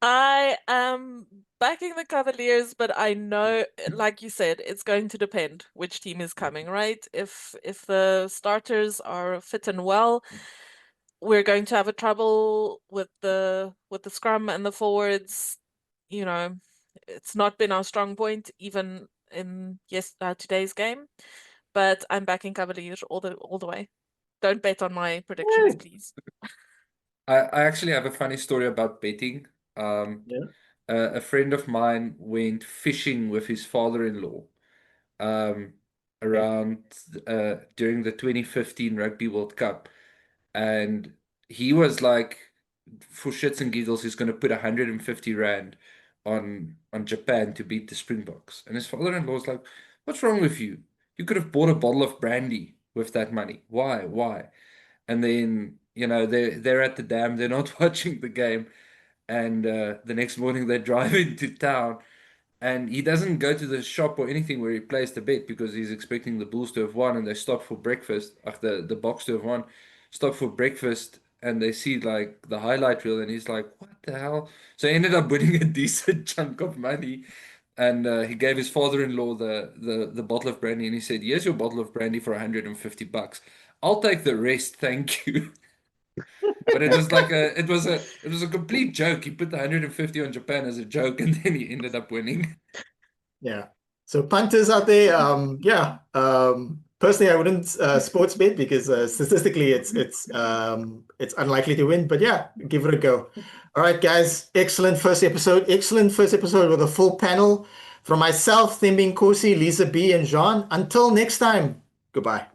I am backing the Cavaliers, but I know, like you said, it's going to depend which team is coming, right? If the starters are fit and well, we're going to have a trouble with the scrum and the forwards. You know, it's not been our strong point even in today's game. But I'm backing Cavaliers all the way. Don't bet on my predictions, please. I actually have a funny story about betting. Yeah. A friend of mine went fishing with his father-in-law um, around during the 2015 Rugby World Cup, and he was like, for shits and giggles, he's going to put 150 rand on Japan to beat the Springboks. And his father-in-law was like, "What's wrong with you? You could have bought a bottle of brandy with that money. Why? Why?" And then, they're at the dam, they're not watching the game, and the next morning they drive into town, and he doesn't go to the shop or anything where he plays the bet because he's expecting the Bulls to have won, and they stop for breakfast, the Boks to have won, stop for breakfast, and they see like the highlight reel, and he's like, "What the hell?" So he ended up winning a decent chunk of money. And he gave his father-in-law the bottle of brandy, and he said, "Here's your bottle of brandy for $150. I'll take the rest, thank you." But it was like it was a complete joke. He put the 150 on Japan as a joke, and then he ended up winning. Yeah. So punters out there, yeah. Personally, I wouldn't sports bet because statistically, it's unlikely to win. But yeah, give it a go. All right, guys. Excellent first episode. Excellent first episode with a full panel from myself, Thimbing Kosi, Lisa B, and Jean. Until next time. Goodbye.